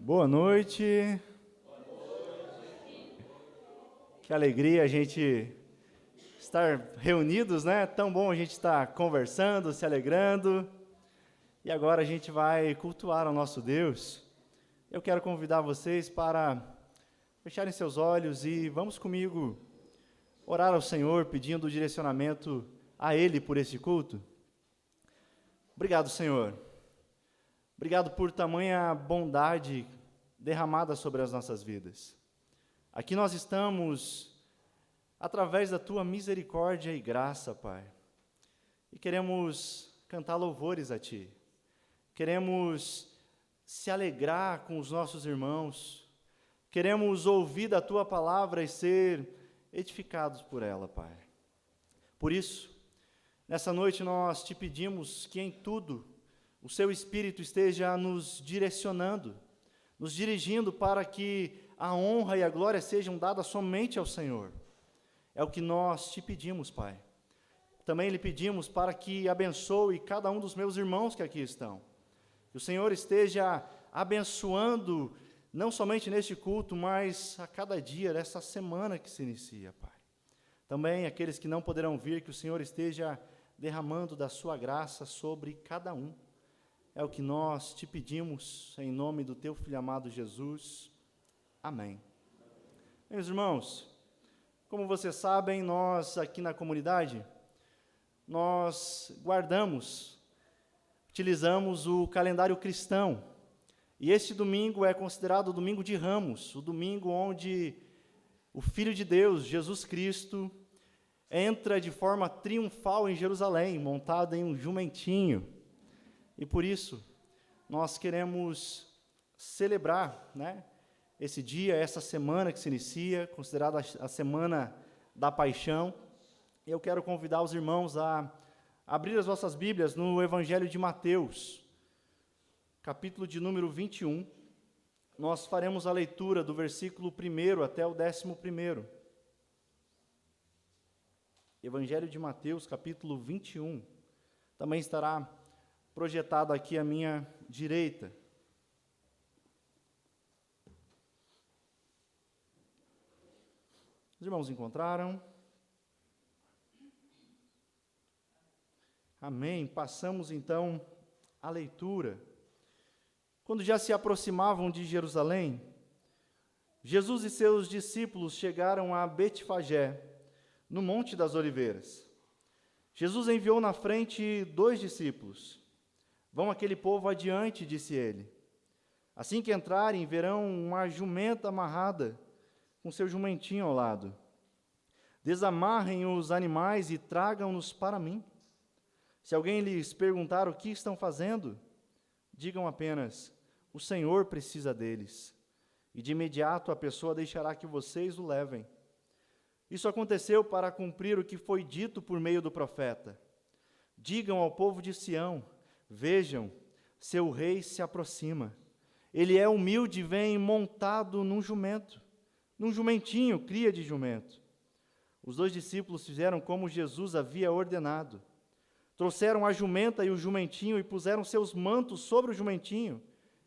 Boa noite. Que alegria a gente estar reunidos, né? Tão bom a gente estar conversando, se alegrando. E agora a gente vai cultuar ao nosso Deus. Eu quero convidar vocês para fecharem seus olhos e vamos comigo orar ao Senhor, pedindo direcionamento a Ele por esse culto. Obrigado, Senhor. Obrigado por tamanha bondade derramada sobre as nossas vidas. Aqui nós estamos através da Tua misericórdia e graça, Pai. E queremos cantar louvores a Ti. Queremos se alegrar com os nossos irmãos. Queremos ouvir da Tua palavra e ser edificados por ela, Pai. Por isso, nessa noite nós Te pedimos que em tudo o Seu Espírito esteja nos direcionando, nos dirigindo para que a honra e a glória sejam dadas somente ao Senhor. É o que nós Te pedimos, Pai. Também lhe pedimos para que abençoe cada um dos meus irmãos que aqui estão. Que o Senhor esteja abençoando, não somente neste culto, mas a cada dia dessa semana que se inicia, Pai. Também aqueles que não poderão vir, que o Senhor esteja derramando da Sua graça sobre cada um. É o que nós Te pedimos, em nome do Teu Filho amado Jesus. Amém. Meus irmãos, como vocês sabem, nós aqui na comunidade, nós utilizamos o calendário cristão. E este domingo é considerado o domingo de Ramos, o domingo onde o Filho de Deus, Jesus Cristo, entra de forma triunfal em Jerusalém, montado em um jumentinho. E por isso, nós queremos celebrar, esse dia, essa semana que se inicia, considerada a Semana da Paixão. E eu quero convidar os irmãos a abrir as vossas Bíblias no Evangelho de Mateus, capítulo de número 21. Nós faremos a leitura do versículo 1 até o 11º. Evangelho de Mateus, capítulo 21. Também estará projetado aqui à minha direita. Os irmãos encontraram? Amém. Passamos então à leitura. Quando já se aproximavam de Jerusalém, Jesus e seus discípulos chegaram a Betfagé, no Monte das Oliveiras. Jesus enviou na frente 2 discípulos. Vão aquele povo adiante, disse ele. Assim que entrarem, verão uma jumenta amarrada, com seu jumentinho ao lado. Desamarrem os animais e tragam-nos para mim. Se alguém lhes perguntar o que estão fazendo, digam apenas, o Senhor precisa deles. E de imediato a pessoa deixará que vocês o levem. Isso aconteceu para cumprir o que foi dito por meio do profeta. Digam ao povo de Sião, vejam, seu rei se aproxima. Ele é humilde e vem montado num jumentinho, cria de jumento. Os 2 discípulos fizeram como Jesus havia ordenado. Trouxeram a jumenta e o jumentinho e puseram seus mantos sobre o jumentinho,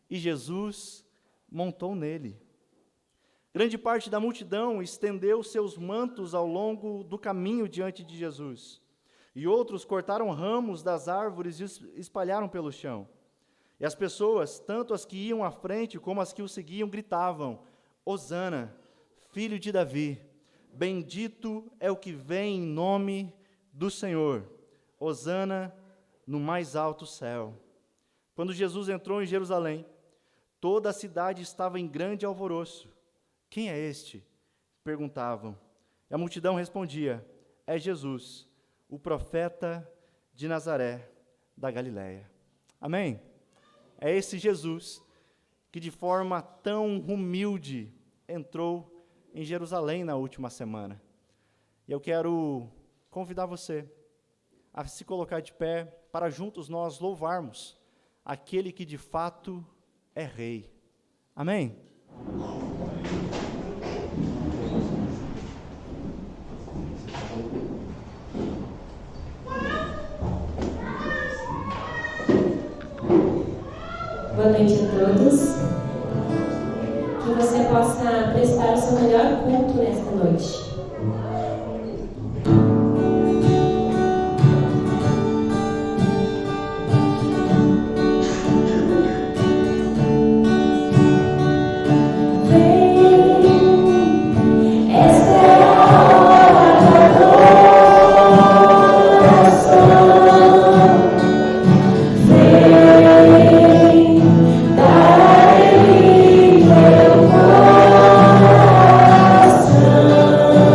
e Jesus montou nele. Grande parte da multidão estendeu seus mantos ao longo do caminho diante de Jesus. E outros cortaram ramos das árvores e espalharam pelo chão. E as pessoas, tanto as que iam à frente como as que o seguiam, gritavam, Hosana, filho de Davi, bendito é o que vem em nome do Senhor. Hosana no mais alto céu. Quando Jesus entrou em Jerusalém, toda a cidade estava em grande alvoroço. Quem é este? Perguntavam. E a multidão respondia, é Jesus, o profeta de Nazaré, da Galileia. Amém? É esse Jesus que de forma tão humilde entrou em Jerusalém na última semana. E eu quero convidar você a se colocar de pé para juntos nós louvarmos aquele que de fato é Rei. Amém? Boa noite a todos. você possa prestar o seu melhor culto nesta noite. Coração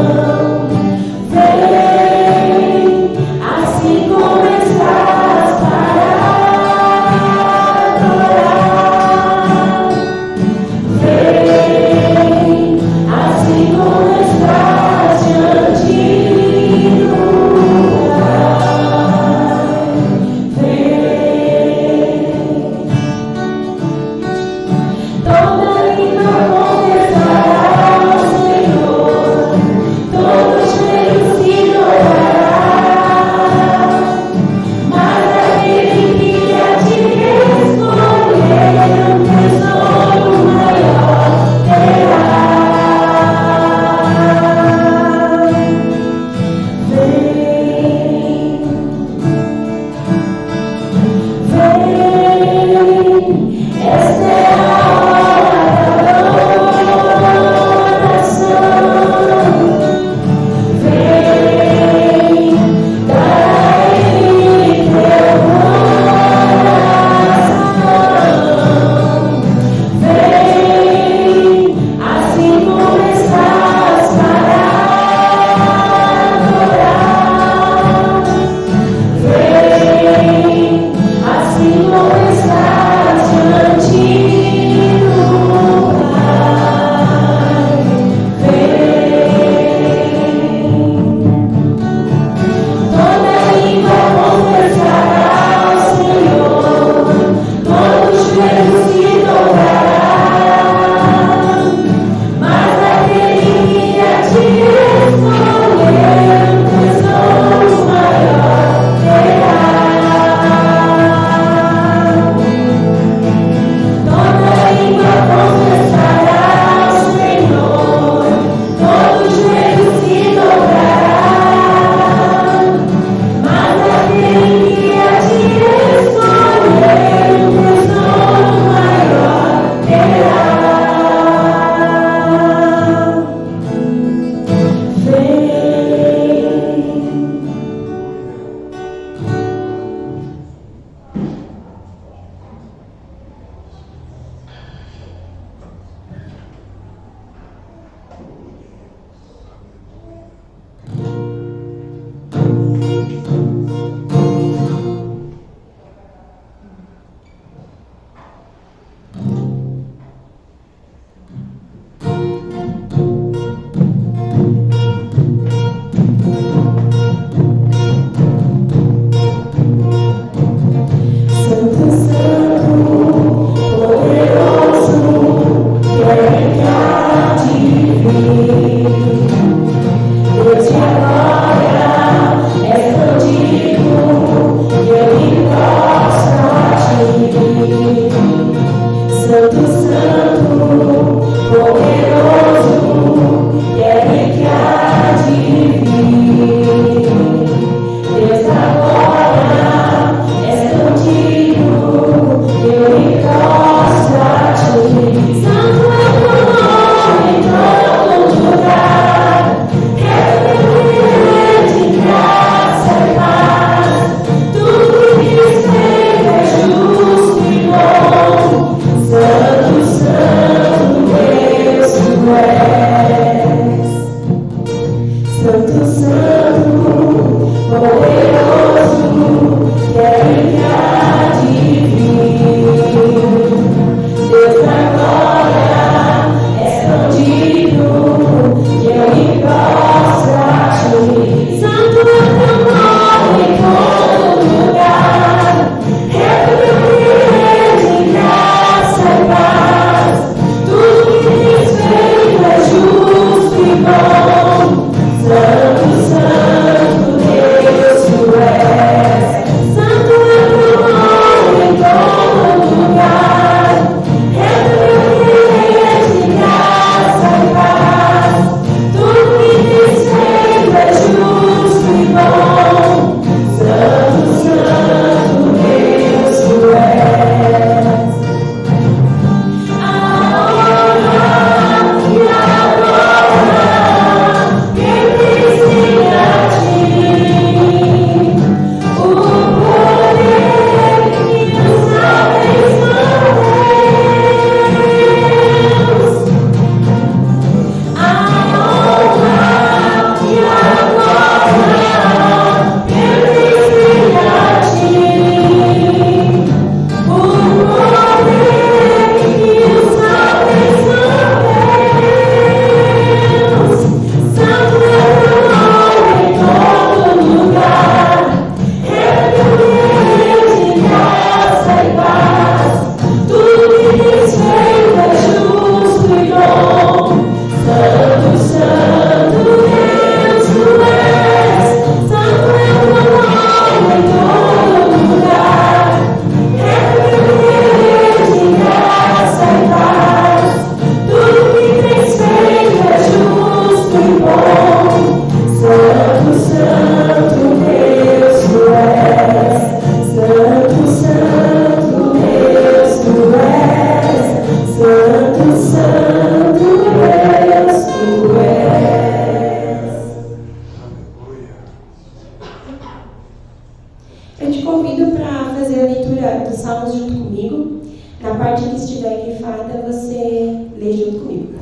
Eu te convido para fazer a leitura dos Salmos junto comigo. Na parte que estiver grifada, você lê junto comigo.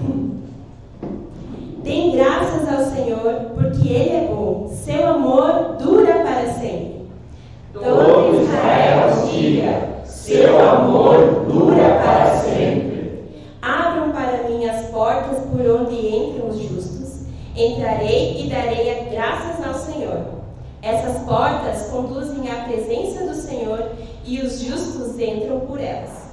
Deem graças ao Senhor, porque Ele é bom. Seu amor dura para sempre. Todo Israel diga, seu amor dura para sempre. Abram para mim as portas por onde entram os justos. Entrarei e darei graças ao Senhor. Essas portas conduzem à presença do Senhor e os justos entram por elas.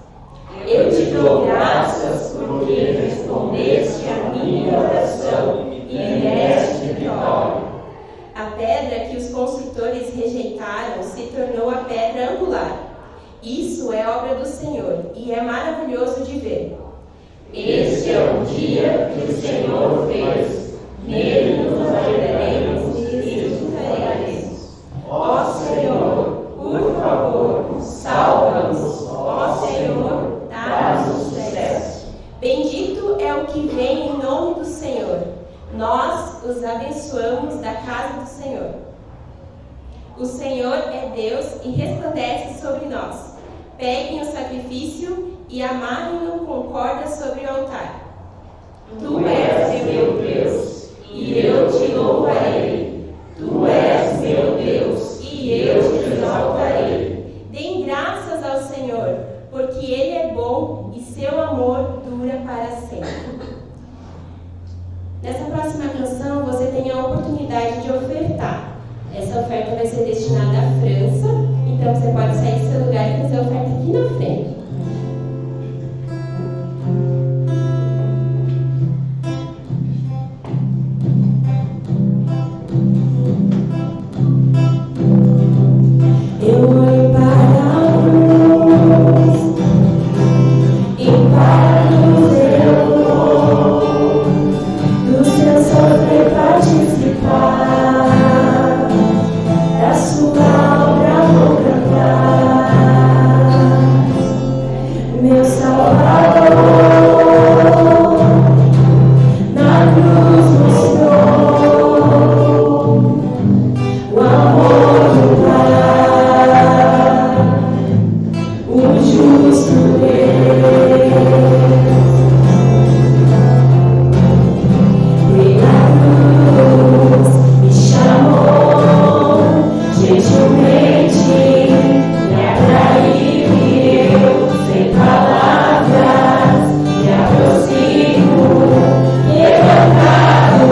Eu te dou graças porque respondeste à minha oração e me deste vitória. A pedra que os construtores rejeitaram se tornou a pedra angular. Isso é obra do Senhor e é maravilhoso de ver. Este é o dia que o Senhor fez. Nele nos alegraremos e exultaremos. Ó Senhor, por favor, salva-nos. Ó Senhor, dá-nos sucesso. Bendito é o que vem em nome do Senhor. Nós os abençoamos da casa do Senhor. O Senhor é Deus e resplandece sobre nós. Peguem o sacrifício e amarrem-no com cordas sobre o altar. Tu és meu Deus, e eu te louvarei. Tu és meu Deus, e eu te exaltarei. Deem graças ao Senhor, porque Ele é bom e seu amor dura para sempre. Nessa próxima canção, você tem a oportunidade de ofertar. Essa oferta vai ser destinada à França, então você pode sair do seu lugar e fazer a oferta aqui na frente. Eu olho para a luz, e para a luz eu vou, do seu sofrer participar, da sua obra vou cantar, meu Salvador, na cruz mostrou o amor do Pai, o justo Deus. Pela cruz me chamou, gentilmente me atraiu e eu, sem palavras, me aproximo, encantado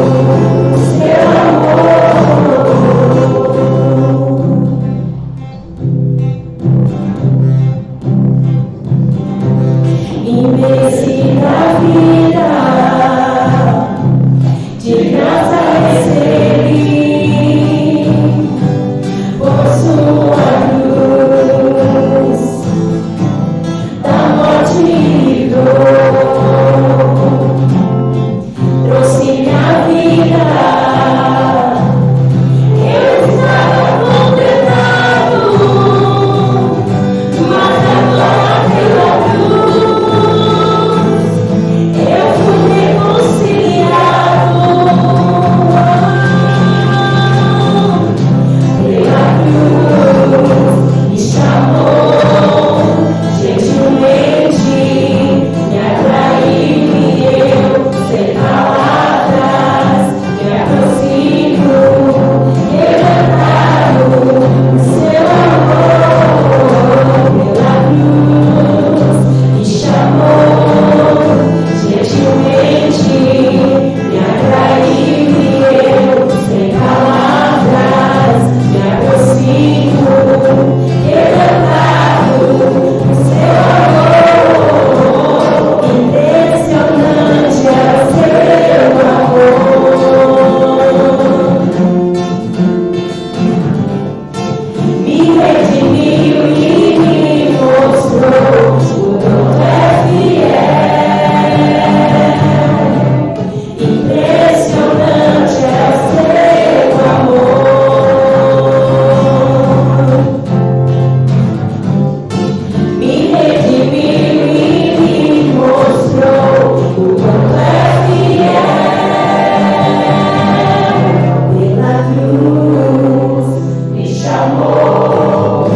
do seu amor. Imensidão da vida, de graça recebi, por sua cruz, da morte me livrou, trouxe minha vida. Eu estava condenado, mas agora pela cruz eu fui reconciliado. Pela cruz me chamou, gentilmente me atraiu e eu, sem palavras, me aproximo, encantado do seu amor. Pela cruz me chamou, gentilmente me atraiu e eu, sem palavras, me aproximo, encantado do seu amor. Impressionante é o seu amor. Me redimiu e me mostrou o quanto é fiel. Impressionante é o seu amor. Me redimiu e me mostrou o quanto é fiel. Pela cruz me chamou,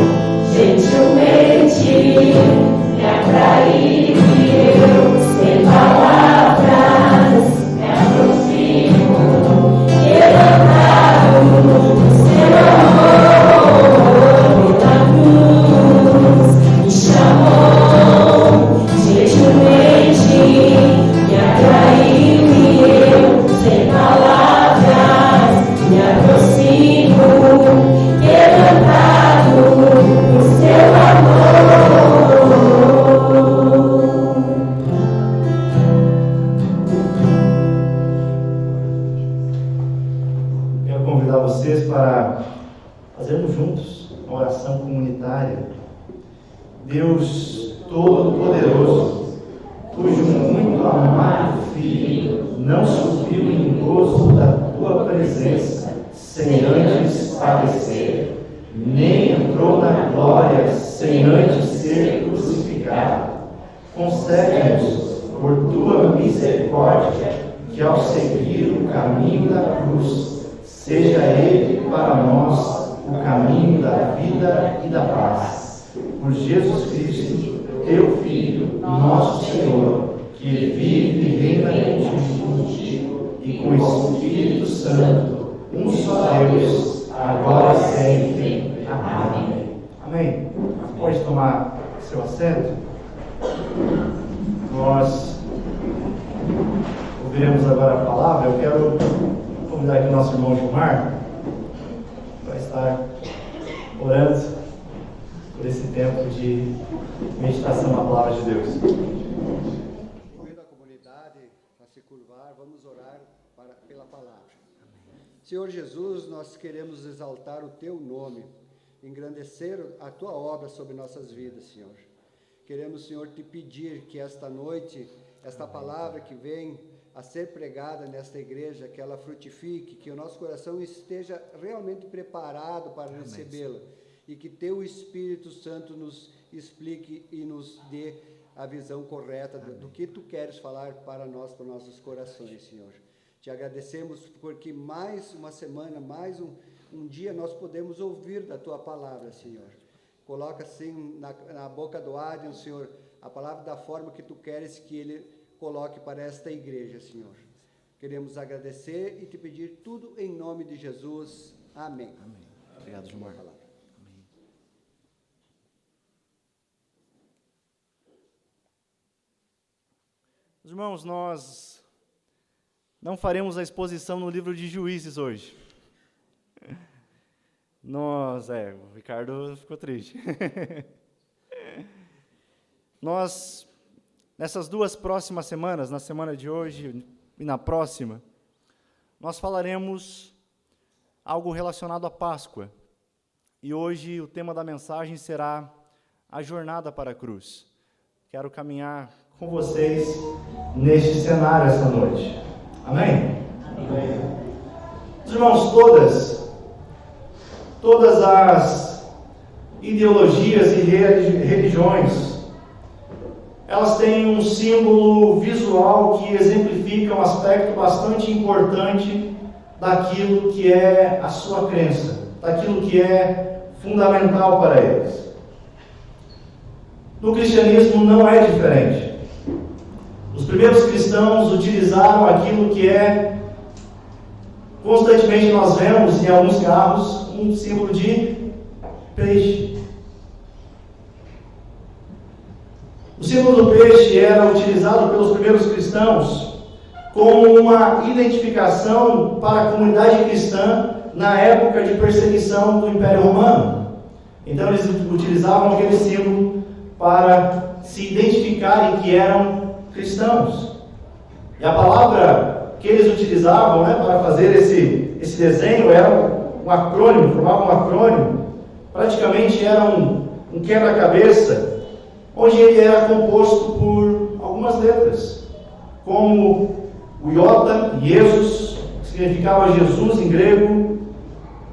fazermos juntos uma oração comunitária. Deus Todo-Poderoso, cujo muito amado Filho não subiu em gozo da tua presença sem antes padecer, nem entrou na glória sem antes ser crucificado. Concede-nos, por tua misericórdia, que ao seguir o caminho da cruz, seja ele para nós o caminho da vida e da paz. Por Jesus Cristo, teu Filho, nosso Senhor, que vive e reina contigo e com o Espírito Santo, um só Deus, agora e sempre. Amém. Amém. Pode tomar seu assento. Nós ouviremos agora a palavra. Eu quero convidar aqui o nosso irmão Gilmar para estar orando por esse tempo de meditação na palavra de Deus. Convido a comunidade a se curvar, vamos orar pela palavra. Senhor Jesus, nós queremos exaltar o Teu nome, engrandecer a Tua obra sobre nossas vidas, Senhor. Queremos, Senhor, Te pedir que esta noite, esta palavra que vem a ser pregada nesta igreja, que ela frutifique, que o nosso coração esteja realmente preparado para recebê-la e que Teu Espírito Santo nos explique e nos dê a visão correta do que Tu queres falar para nós, para nossos corações, Senhor. Te agradecemos porque mais uma semana, mais um dia nós podemos ouvir da Tua palavra, Senhor. Coloca assim na boca do Adrian, Senhor, a palavra da forma que Tu queres que ele coloque para esta igreja, Senhor. Queremos agradecer e Te pedir tudo em nome de Jesus. Amém. Amém. Obrigado, Gilmar. Irmãos, nós não faremos a exposição no livro de Juízes hoje. O Ricardo ficou triste. Nós, nessas duas próximas semanas, na semana de hoje e na próxima, nós falaremos algo relacionado à Páscoa. E hoje o tema da mensagem será a jornada para a cruz. Quero caminhar com vocês neste cenário essa noite. Amém? Amém. Os irmãos, todas as ideologias e religiões, elas têm um símbolo visual que exemplifica um aspecto bastante importante daquilo que é a sua crença, daquilo que é fundamental para eles. No cristianismo não é diferente. Os primeiros cristãos utilizaram aquilo que constantemente nós vemos em alguns carros, um símbolo de peixe. O símbolo do peixe era utilizado pelos primeiros cristãos como uma identificação para a comunidade cristã na época de perseguição do Império Romano. Então eles utilizavam aquele símbolo para se identificarem que eram cristãos. E a palavra que eles utilizavam para fazer esse desenho era um acrônimo, formava um acrônimo, praticamente era um quebra-cabeça, onde ele era composto por algumas letras, como o iota, Jesus, que significava Jesus em grego,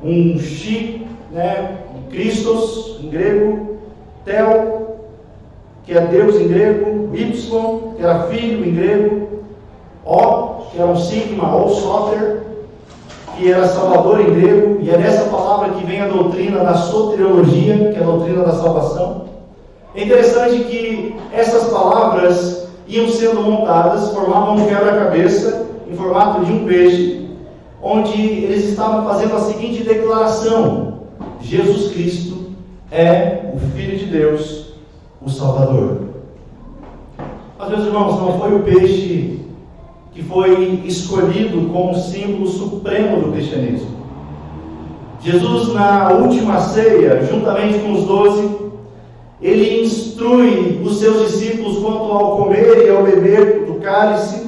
um chi, Christos em grego, tel, que é Deus em grego, Y, que era filho em grego, O, que era um sigma, ou soter, que era salvador em grego, e é dessa palavra que vem a doutrina da soteriologia, que é a doutrina da salvação. É interessante que essas palavras iam sendo montadas, formavam um quebra-cabeça em formato de um peixe, onde eles estavam fazendo a seguinte declaração: Jesus Cristo é o Filho de Deus, o Salvador. Mas, meus irmãos, não foi o peixe que foi escolhido como símbolo supremo do cristianismo. Jesus, na última ceia, juntamente com os 12, ele instrui os seus discípulos quanto ao comer e ao beber do cálice,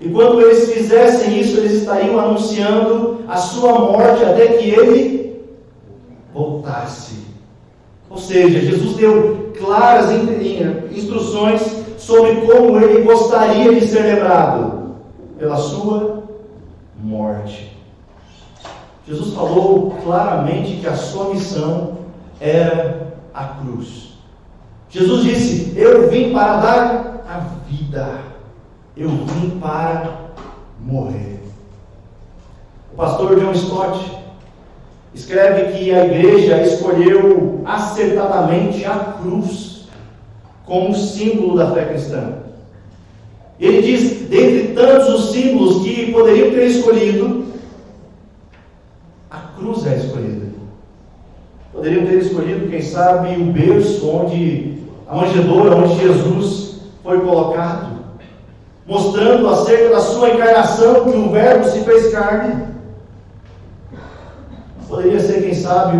e quando eles fizessem isso, eles estariam anunciando a sua morte até que ele voltasse. Ou seja, Jesus deu claras instruções sobre como ele gostaria de ser lembrado pela sua morte. Jesus falou claramente que a sua missão era a cruz. Jesus disse: eu vim para dar a vida, eu vim para morrer. O pastor John Stott escreve que a igreja escolheu acertadamente a cruz como símbolo da fé cristã. Ele diz, dentre tantos os símbolos que poderiam ter escolhido, a cruz é escolhida. Poderiam ter escolhido, quem sabe, o berço a manjedoura onde Jesus foi colocado, mostrando acerca da sua encarnação, que o Verbo se fez carne. Poderia ser, quem sabe,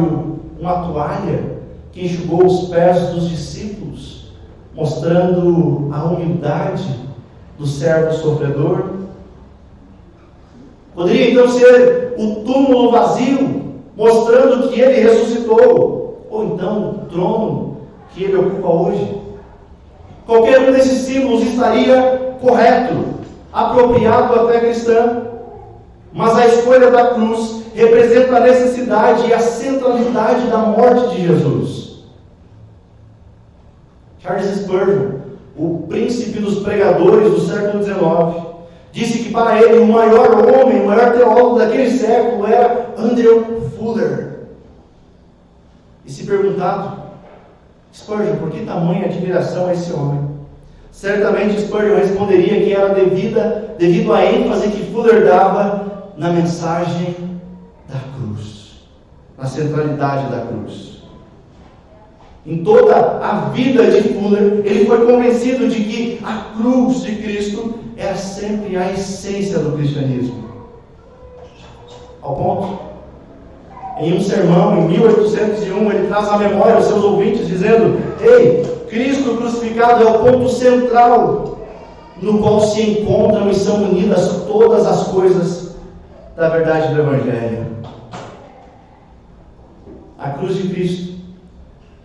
uma toalha que enxugou os pés dos discípulos, mostrando a humildade do servo sofredor. Poderia então ser o túmulo vazio, mostrando que ele ressuscitou, ou então o trono que ele ocupa hoje. Qualquer um desses símbolos estaria correto, apropriado à fé cristã, mas a escolha da cruz representa a necessidade e a centralidade da morte de Jesus. Charles Spurgeon, o príncipe dos pregadores do século XIX, disse que para ele o maior homem, o maior teólogo daquele século era Andrew Fuller. E se perguntado, Spurgeon, por que tamanha admiração a esse homem? Certamente Spurgeon responderia que era devido à ênfase que Fuller dava na mensagem da cruz, na centralidade da cruz. Em toda a vida de Fuller, ele foi convencido de que a cruz de Cristo era sempre a essência do cristianismo. Ao ponto, em um sermão, em 1801, ele traz à memória os seus ouvintes, dizendo: ei, Cristo crucificado é o ponto central no qual se encontram e são unidas todas as coisas da verdade do Evangelho. A cruz de Cristo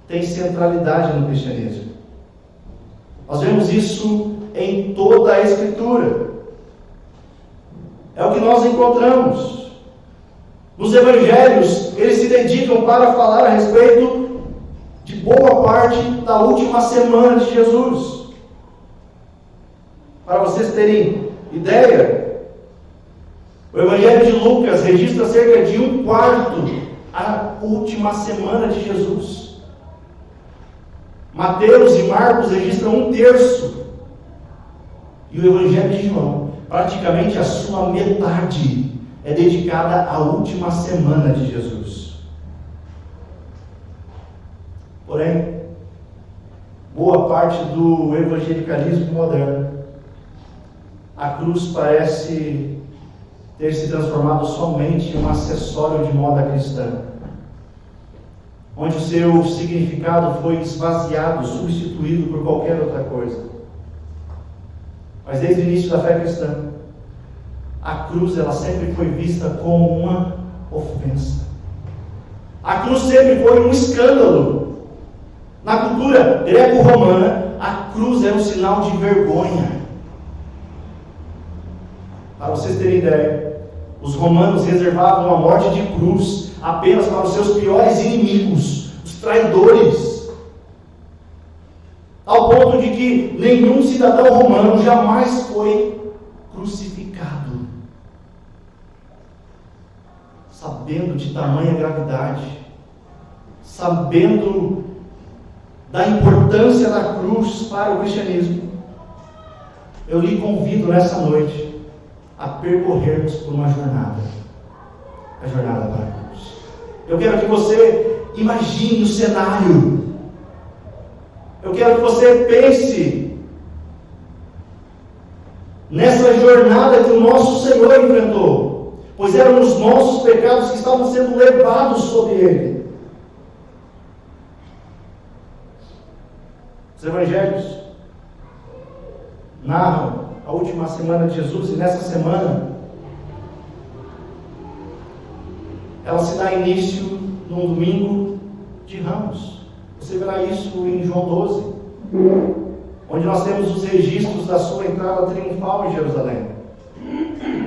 tem centralidade no cristianismo. Nós vemos isso em toda a Escritura. É o que nós encontramos. Nos Evangelhos, eles se dedicam para falar a respeito de boa parte da última semana de Jesus. Para vocês terem ideia, o Evangelho de Lucas registra cerca de 1/4 a última semana de Jesus. Mateus e Marcos registram 1/3. E o Evangelho de João, praticamente a sua metade, é dedicada à última semana de Jesus. Porém, boa parte do evangelicalismo moderno, a cruz parece ter se transformado somente em um acessório de moda cristã, onde o seu significado foi esvaziado, substituído por qualquer outra coisa. Mas desde o início da fé cristã, a cruz ela sempre foi vista como uma ofensa. A cruz sempre foi um escândalo. Na cultura greco-romana, a cruz era um sinal de vergonha. Para vocês terem ideia, os romanos reservavam a morte de cruz apenas para os seus piores inimigos, os traidores, ao ponto de que nenhum cidadão romano jamais foi crucificado. Sabendo de tamanha gravidade, sabendo da importância da cruz para o cristianismo, eu lhe convido nessa noite a percorrermos por uma jornada, a jornada para a cruz. Eu quero que você imagine o cenário. Eu quero que você pense nessa jornada que o nosso Senhor enfrentou, pois eram os nossos pecados que estavam sendo levados sobre Ele. Os Evangelhos narram a última semana de Jesus, e nessa semana ela se dá início num domingo de Ramos. Você verá isso em João 12, onde nós temos os registros da sua entrada triunfal em Jerusalém.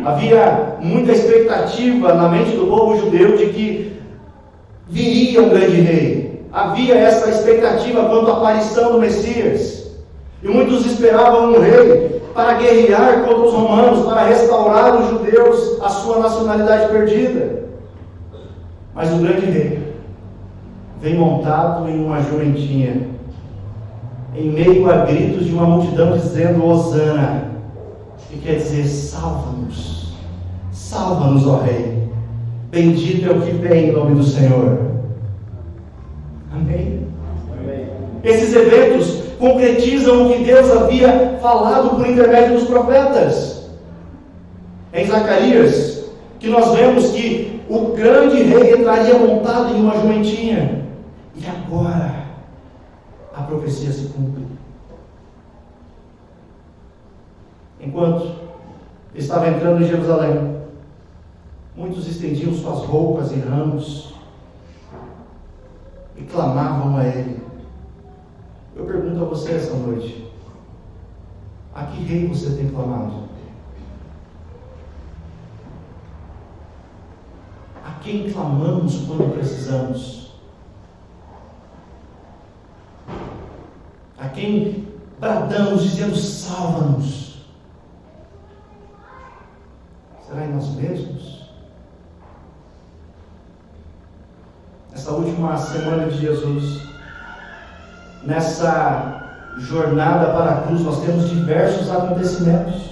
Havia muita expectativa na mente do povo judeu de que viria um grande rei. Havia essa expectativa quanto à aparição do Messias. E muitos esperavam um rei para guerrear contra os romanos, para restaurar os judeus a sua nacionalidade perdida. Mas o grande rei vem montado em uma jumentinha, em meio a gritos de uma multidão dizendo Hosana, que quer dizer salva-nos, salva-nos, ó Rei, bendito é o que vem em nome do Senhor. Amém? Amém. Esses eventos concretizam o que Deus havia falado por intermédio dos profetas. Em Zacarias, que nós vemos que o grande rei entraria montado em uma jumentinha. E agora, a profecia se cumpre. Enquanto estava entrando em Jerusalém, muitos estendiam suas roupas e ramos e clamavam a Ele. Eu pergunto a você essa noite: a que rei você tem clamado? A quem clamamos quando precisamos? A quem bradamos dizendo salva-nos? Será em nós mesmos? Nessa última semana de Jesus, nessa jornada para a cruz, nós temos diversos acontecimentos.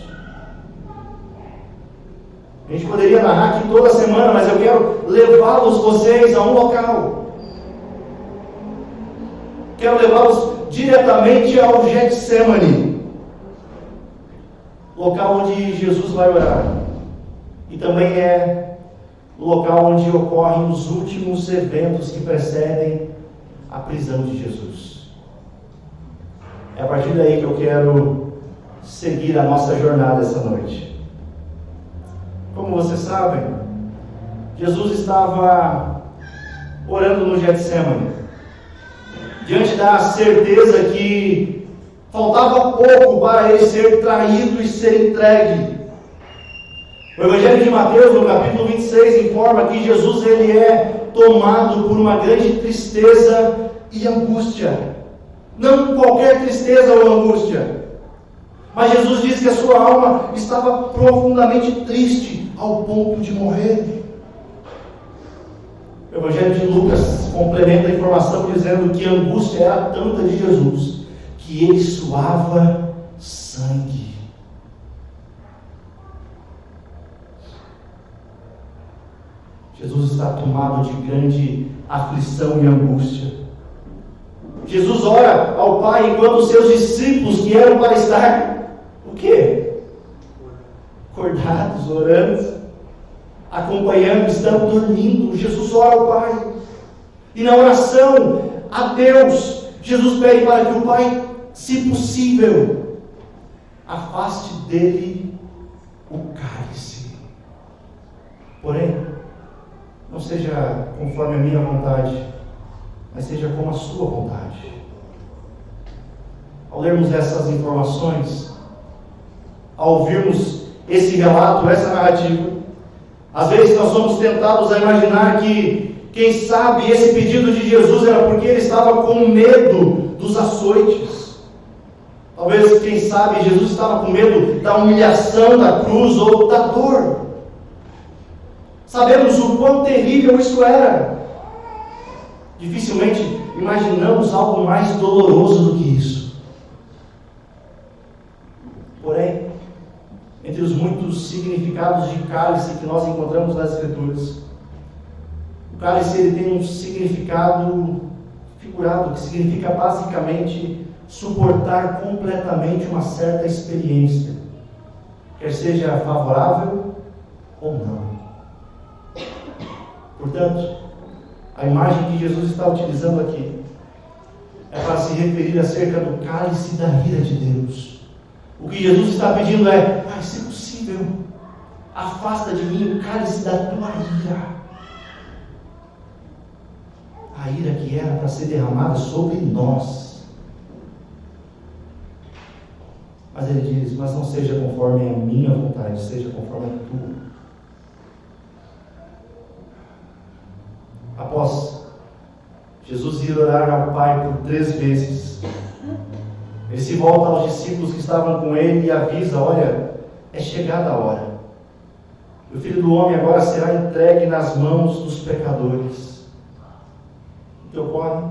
A gente poderia narrar aqui toda semana, mas eu quero levá-los vocês a um local. Quero levá-los diretamente ao Getsemane, local onde Jesus vai orar. E também é o local onde ocorrem os últimos eventos que precedem a prisão de Jesus. É a partir daí que eu quero seguir a nossa jornada essa noite. Como vocês sabem, Jesus estava orando no Getsemane, diante da certeza que faltava pouco para ele ser traído e ser entregue. O Evangelho de Mateus, no capítulo 26, informa que Jesus ele é tomado por uma grande tristeza e angústia. Não qualquer tristeza ou angústia, mas Jesus diz que a sua alma estava profundamente triste ao ponto de morrer. O Evangelho de Lucas complementa a informação dizendo que a angústia era tanta de Jesus que ele suava sangue. Jesus está tomado de grande aflição e angústia. Jesus ora ao Pai enquanto os seus discípulos, que eram para estar o quê? Acordados, orando, acompanhando, estão dormindo. Jesus ora ao Pai. E na oração a Deus, Jesus pede para que o Pai, se possível, afaste dele o cálice. Porém, não seja conforme a minha vontade, mas seja como a sua vontade. Ao lermos essas informações, ao ouvirmos esse relato, essa narrativa, às vezes nós somos tentados a imaginar que, quem sabe, esse pedido de Jesus era porque ele estava com medo dos açoites. Talvez, quem sabe, Jesus estava com medo da humilhação da cruz ou da dor. Sabemos o quão terrível isso era. Dificilmente imaginamos algo mais doloroso do que isso. Porém, entre os muitos significados de cálice que nós encontramos nas Escrituras, o cálice ele tem um significado figurado, que significa basicamente suportar completamente uma certa experiência, quer seja favorável ou não. Portanto, a imagem que Jesus está utilizando aqui é para se referir acerca do cálice da ira de Deus. O que Jesus está pedindo é: Pai, se possível, afasta de mim o cálice da tua ira. a ira que era para ser derramada sobre nós. Mas ele diz: mas não seja conforme a minha vontade, seja conforme a tua. Após Jesus ir orar ao Pai por 3 vezes, ele se volta aos discípulos que estavam com ele e avisa: olha, é chegada a hora. O Filho do Homem agora será entregue nas mãos dos pecadores. O que ocorre?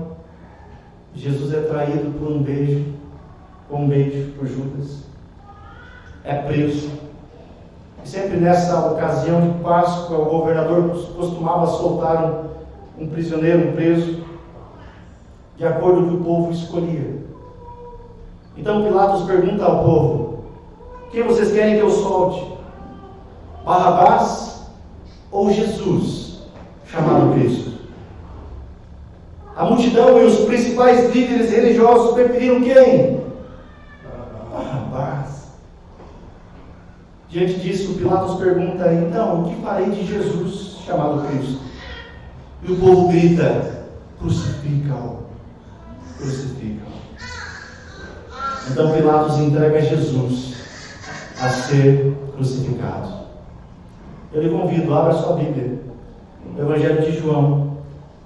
Jesus é traído por um beijo por Judas. É preso. E sempre nessa ocasião de Páscoa, o governador costumava soltar um prisioneiro, um preso, de acordo com o que o povo escolhia. Então Pilatos pergunta ao povo: quem vocês querem que eu solte? Barrabás ou Jesus, chamado Cristo? A multidão e os principais líderes religiosos preferiram quem? Barrabás. Diante disso, Pilatos pergunta: então, o que farei de Jesus, chamado Cristo? E o povo grita: crucifica-o, crucifica-o. Então Pilatos entrega Jesus a ser crucificado. Eu lhe convido, abra sua Bíblia, o Evangelho de João.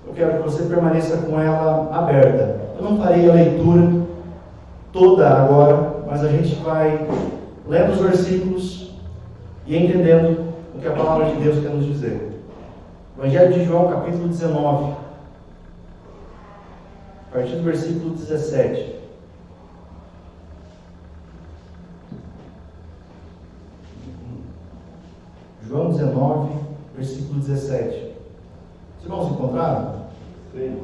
Eu quero que você permaneça com ela aberta. Eu não farei a leitura toda agora, mas a gente vai lendo os versículos e entendendo o que a palavra de Deus quer nos dizer. Evangelho de João, capítulo 19, a partir do versículo 17. João 19, versículo 17. Os irmãos encontraram? Sim.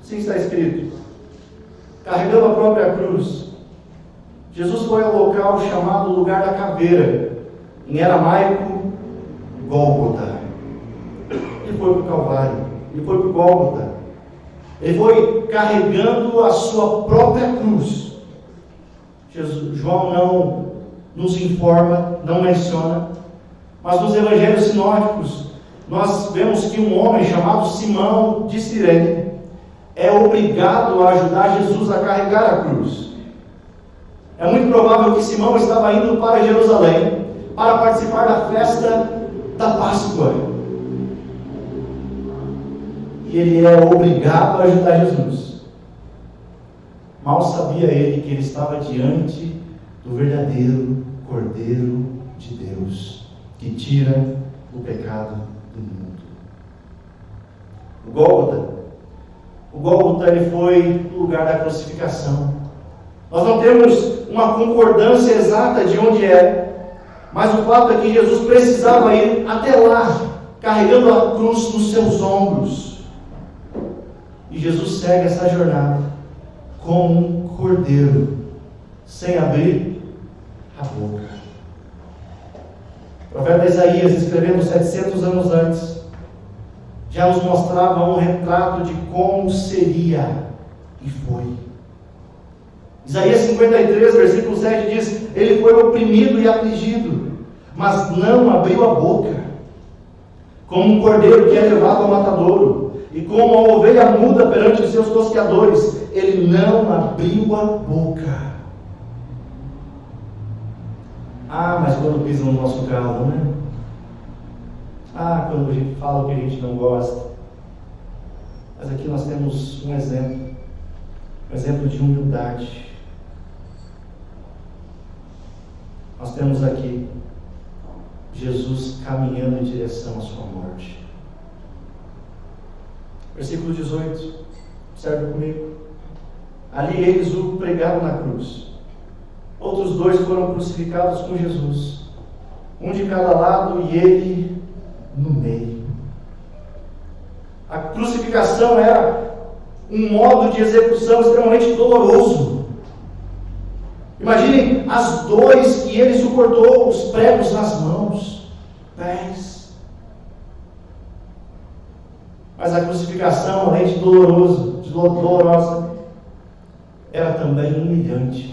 Sim, está escrito: carregando a própria cruz, Jesus foi ao local chamado Lugar da Caveira, em aramaico, Gólgota. Ele foi para o Calvário, ele foi para o Gólgota. Ele foi carregando a sua própria cruz. João não nos informa, não menciona, mas nos evangelhos sinóticos nós vemos que um homem chamado Simão de Cirene é obrigado a ajudar Jesus a carregar a cruz. É muito provável que Simão estava indo para Jerusalém para participar da festa da Páscoa. E ele é obrigado a ajudar Jesus. Mal sabia ele que ele estava diante do verdadeiro Cordeiro de Deus, que tira o pecado do mundo. O Gólgota ele foi o lugar da crucificação. Nós não temos uma concordância exata de onde é, mas o fato é que Jesus precisava ir até lá, carregando a cruz nos seus ombros. E Jesus segue essa jornada como um cordeiro, sem abrir a boca. O profeta Isaías, escrevendo 700 anos antes, já nos mostrava um retrato de como seria, e foi. Isaías 53, versículo 7 diz: ele foi oprimido e afligido, mas não abriu a boca. Como um cordeiro que é levado ao matadouro, e como a ovelha muda perante os seus tosqueadores, ele não abriu a boca. Ah, mas quando pisa no nosso carro, né? Ah, quando a gente fala o que a gente não gosta. Mas aqui nós temos um exemplo de humildade. Nós temos aqui Jesus caminhando em direção à sua morte. Versículo 18, observe comigo. Ali eles o pregaram na cruz. Outros 2 foram crucificados com Jesus, um de cada lado e ele no meio. A crucificação era um modo de execução extremamente doloroso. Imaginem as dores que ele suportou, os pregos nas mãos, pés. Mas a crucificação, além de dolorosa, era também humilhante.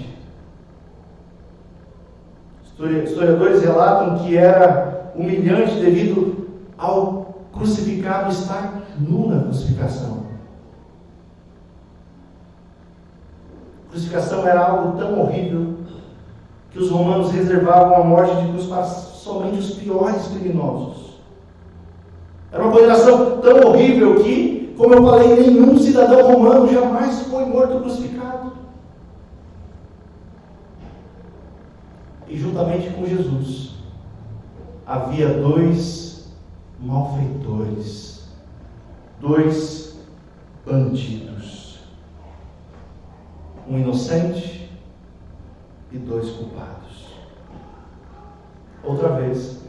Historiadores relatam que era humilhante devido ao crucificado estar nu na crucificação. A crucificação era algo tão horrível que os romanos reservavam a morte de cruz para somente os piores criminosos. Era uma condenação tão horrível que, como eu falei, nenhum cidadão romano jamais foi morto crucificado. E juntamente com Jesus, havia 2 malfeitores, 2 bandidos, um inocente e 2 culpados. Outra vez,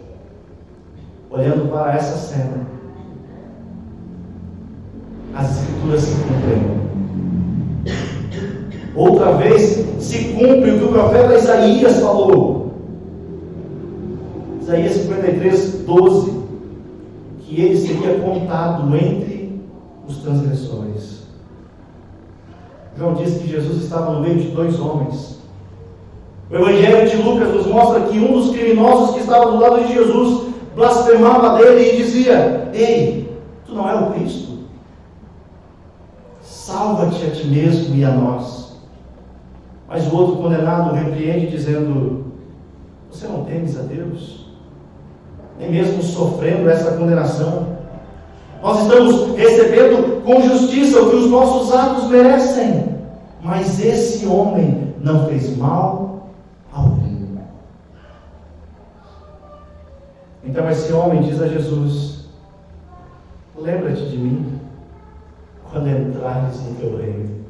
olhando para essa cena, as Escrituras se cumprem. Outra vez se cumpre o que o profeta Isaías falou. Isaías 53, 12, que ele seria contado entre os transgressores. João diz que Jesus estava no meio de 2 homens. O Evangelho de Lucas nos mostra que um dos criminosos que estava do lado de Jesus blasfemava dele e dizia: ei, tu não é o Cristo? Salva-te a ti mesmo e a nós. Mas o outro condenado o repreende dizendo: você não temes a Deus? Nem mesmo sofrendo essa condenação, nós estamos recebendo com justiça o que os nossos atos merecem. Mas esse homem não fez mal algum. Então esse homem diz a Jesus: lembra-te de mim quando entrares no teu reino.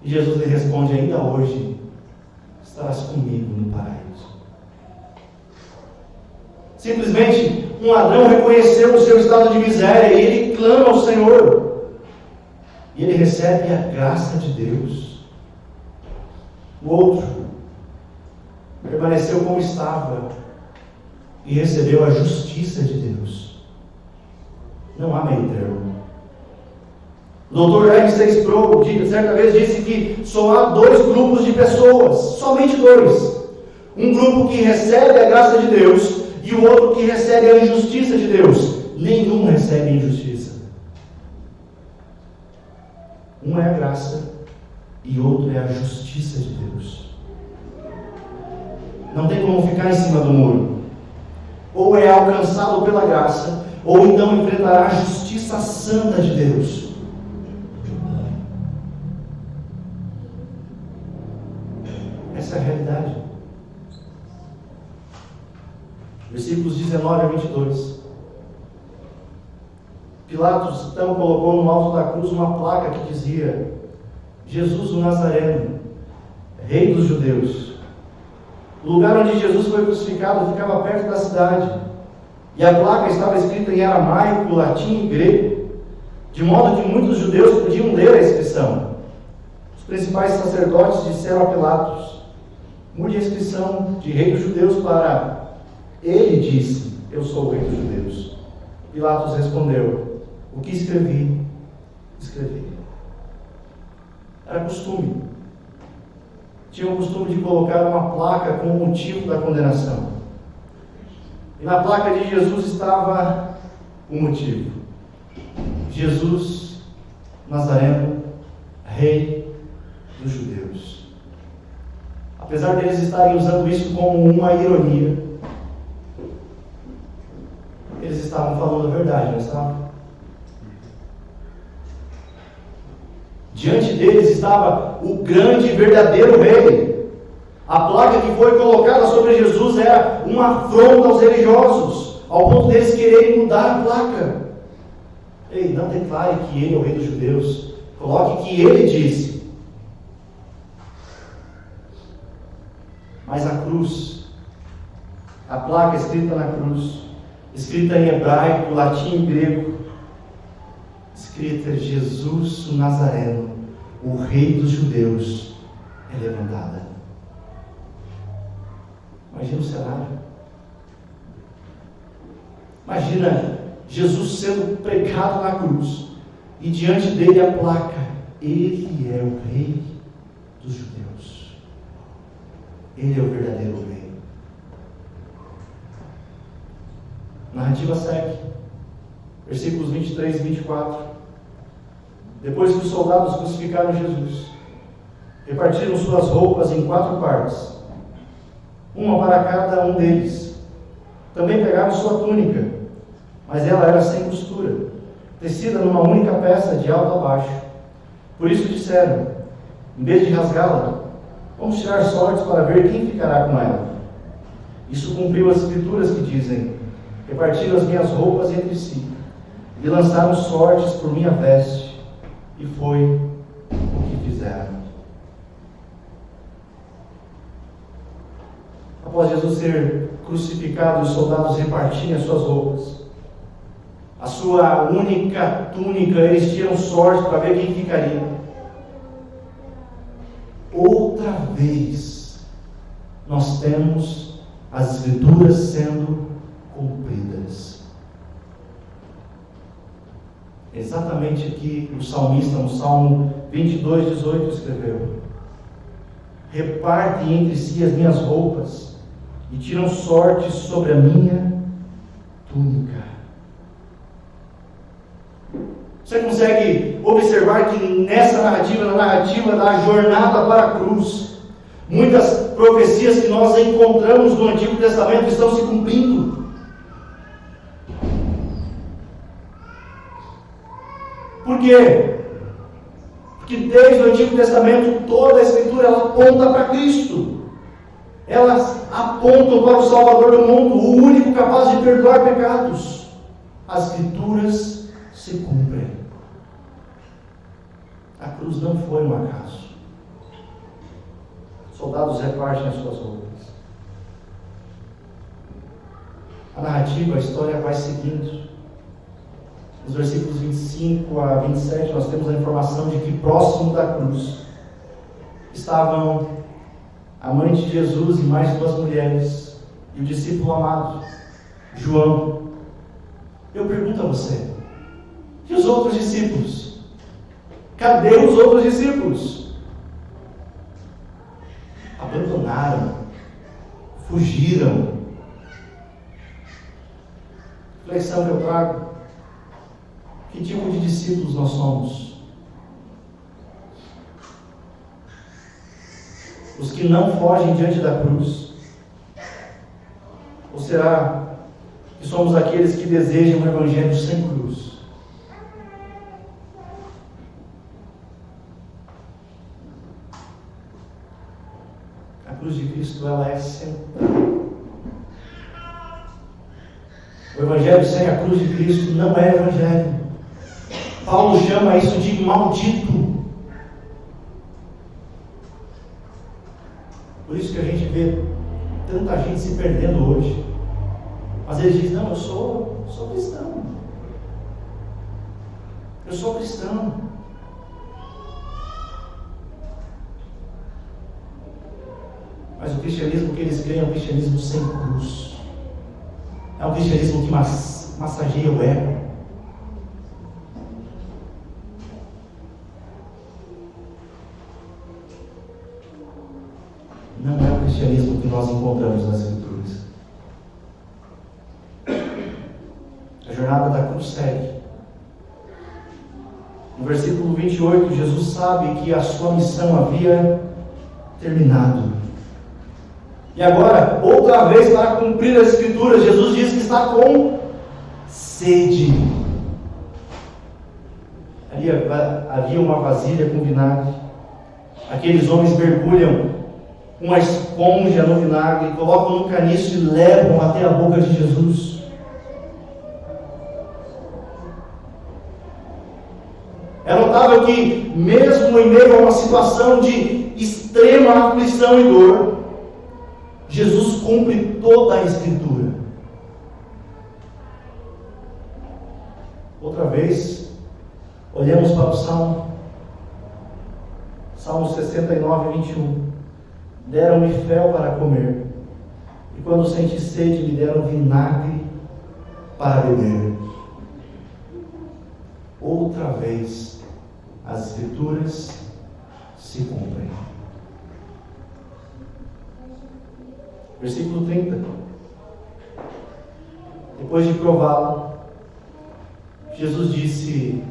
E Jesus lhe responde: ainda hoje estarás comigo no paraíso. Simplesmente um ladrão reconheceu o seu estado de miséria e ele clama ao Senhor. E ele recebe a graça de Deus. O outro permaneceu como estava e recebeu a justiça de Deus. Não há meio termo. O Dr. Ernst Sproul certa vez disse que só há 2 grupos de pessoas, somente 2. Um grupo que recebe a graça de Deus e o outro que recebe a injustiça de Deus. Nenhum recebe injustiça. Um é a graça e outro é a justiça de Deus. Não tem como ficar em cima do muro. Ou é alcançado pela graça, ou então enfrentará a justiça santa de Deus. Essa é a realidade. Versículos 19 a 22. Pilatos então colocou no alto da cruz uma placa que dizia: Jesus o Nazareno, Rei dos Judeus. O lugar onde Jesus foi crucificado ficava perto da cidade, e a placa estava escrita em aramaico, latim e grego, de modo que muitos judeus podiam ler a inscrição. Os principais sacerdotes disseram a Pilatos: mude a inscrição de Rei dos Judeus para ele disse: eu sou o Rei dos Judeus. Pilatos respondeu: o que escrevi, escrevi. Era costume. Tinha o costume de colocar uma placa com o motivo da condenação. E na placa de Jesus estava o motivo: Jesus Nazareno, Rei dos Judeus. Apesar deles estarem usando isso como uma ironia, eles estavam falando a verdade, não estavam? Diante deles estava o grande e verdadeiro rei. A placa que foi colocada sobre Jesus era uma afronta aos religiosos, ao ponto deles quererem mudar a placa. Ei, não declare que ele é o Rei dos Judeus. Coloque que ele disse. Mas a cruz, a placa escrita na cruz, escrita em hebraico, latim e grego, escrita: Jesus o Nazareno, o Rei dos Judeus, é levantada. Imagina o cenário. Imagina Jesus sendo pregado na cruz e diante dele a placa: ele é o Rei dos Judeus. Ele é o verdadeiro Rei. A narrativa segue. Versículos 23 e 24. Depois que os soldados crucificaram Jesus, Repartiram suas roupas em 4 partes, uma para cada um deles. Também pegaram sua túnica, mas ela era sem costura, tecida numa única peça de alto a baixo. Por isso disseram, em vez de rasgá-la, vamos tirar sortes para ver quem ficará com ela. Isso cumpriu as escrituras que dizem, repartiram as minhas roupas entre si, e lançaram sortes por minha veste, e foi o que fizeram. Após Jesus ser crucificado, os soldados repartirem as suas roupas, a sua única túnica, eles tiram sorte para ver quem ficaria. Outra vez, nós temos as escrituras sendo cumpridas. Exatamente aqui o salmista, no Salmo 22:18, escreveu: repartem entre si as minhas roupas e tiram sorte sobre a minha túnica. Você consegue observar que nessa narrativa, na narrativa da jornada para a cruz, muitas profecias que nós encontramos no Antigo Testamento estão se cumprindo. Por quê? Porque desde o Antigo Testamento toda a Escritura ela aponta para Cristo. Elas apontam para o Salvador do mundo, o único capaz de perdoar pecados. As Escrituras se cumprem. A cruz não foi um acaso. Soldados repartem as suas roupas. A narrativa, a história vai seguindo. Nos versículos 25 a 27, nós temos a informação de que próximo da cruz estavam a mãe de Jesus e mais 2 mulheres, e o discípulo amado, João. Eu pergunto a você, e os outros discípulos? Cadê os outros discípulos? Abandonaram, fugiram. Reflexão que eu trago: que tipo de discípulos nós somos? Os que não fogem diante da cruz? Ou será que somos aqueles que desejam um evangelho sem cruz? A cruz de Cristo, ela é central. O evangelho sem a cruz de Cristo não é evangelho. Paulo chama isso de maldito. Por isso que a gente vê tanta gente se perdendo hoje. Às vezes diz, não, eu sou cristão. Eu sou cristão. Mas o cristianismo que eles creem é um cristianismo sem cruz. É um cristianismo que massageia o ego. Não é o cristianismo que nós encontramos nas Escrituras. A jornada da cruz segue. No versículo 28, Jesus sabe que a sua missão havia terminado. E agora, outra vez, para cumprir as Escrituras, Jesus diz que está com sede. Ali havia uma vasilha com vinagre. Aqueles homens mergulham uma esponja no vinagre, colocam no caniço e levam até a boca de Jesus. É notável que, mesmo em meio a uma situação de extrema aflição e dor, Jesus cumpre toda a Escritura. Outra vez, olhamos para o Salmo 69, 21. Deram-me fel para comer, e quando senti sede, me deram vinagre para beber. Outra vez, as Escrituras se cumprem. Versículo 30. Depois de prová-la, Jesus disse: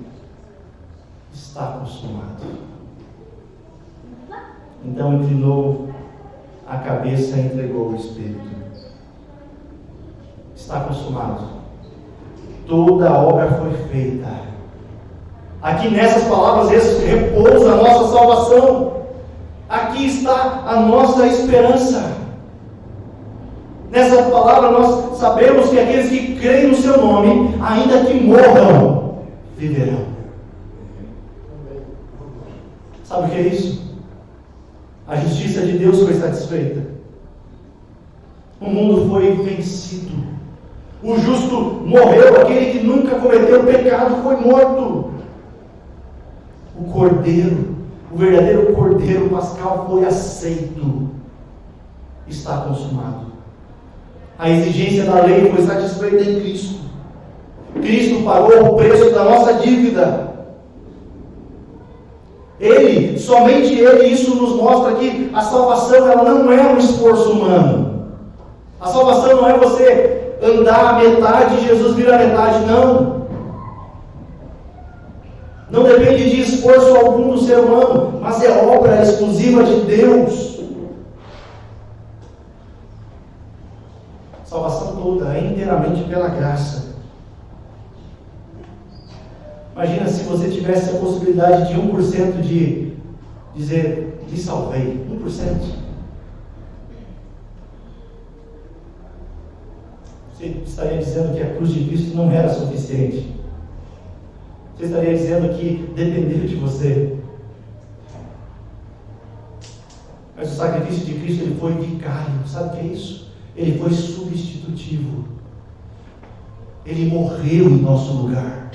está consumado. Então inclinou a cabeça e entregou o Espírito. Está consumado. Toda a obra foi feita. Aqui nessas palavras repousa a nossa salvação. Aqui está a nossa esperança. Nessa palavra nós sabemos que aqueles que creem no seu nome, ainda que morram, viverão. Sabe o que é isso? A justiça de Deus foi satisfeita. O mundo foi vencido. O justo morreu, aquele que nunca cometeu pecado foi morto. O cordeiro, o verdadeiro cordeiro pascal foi aceito. Está consumado. A exigência da lei foi satisfeita em Cristo. Cristo pagou o preço da nossa dívida. Ele, somente Ele, isso nos mostra que a salvação ela não é um esforço humano. A salvação não é você andar a metade e Jesus vir a metade, não. Não depende de esforço algum do ser humano, mas é obra exclusiva de Deus. Salvação toda é inteiramente pela graça. Imagina se você tivesse a possibilidade de 1% de dizer, me salvei. 1%. Você estaria dizendo que a cruz de Cristo não era suficiente. Você estaria dizendo que dependia de você. Mas o sacrifício de Cristo ele foi vicário. Sabe o que é isso? Ele foi substitutivo. Ele morreu em nosso lugar.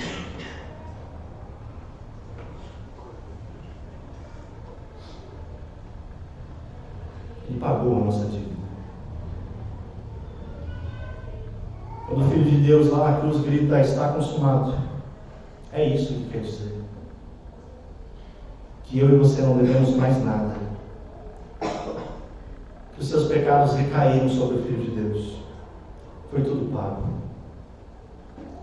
Ele pagou a nossa dívida. Quando o Filho de Deus lá na cruz grita, está consumado, é isso que quer dizer. Que eu e você não devemos mais nada. Que os seus pecados recaíram sobre o Filho de Deus. Foi tudo pago.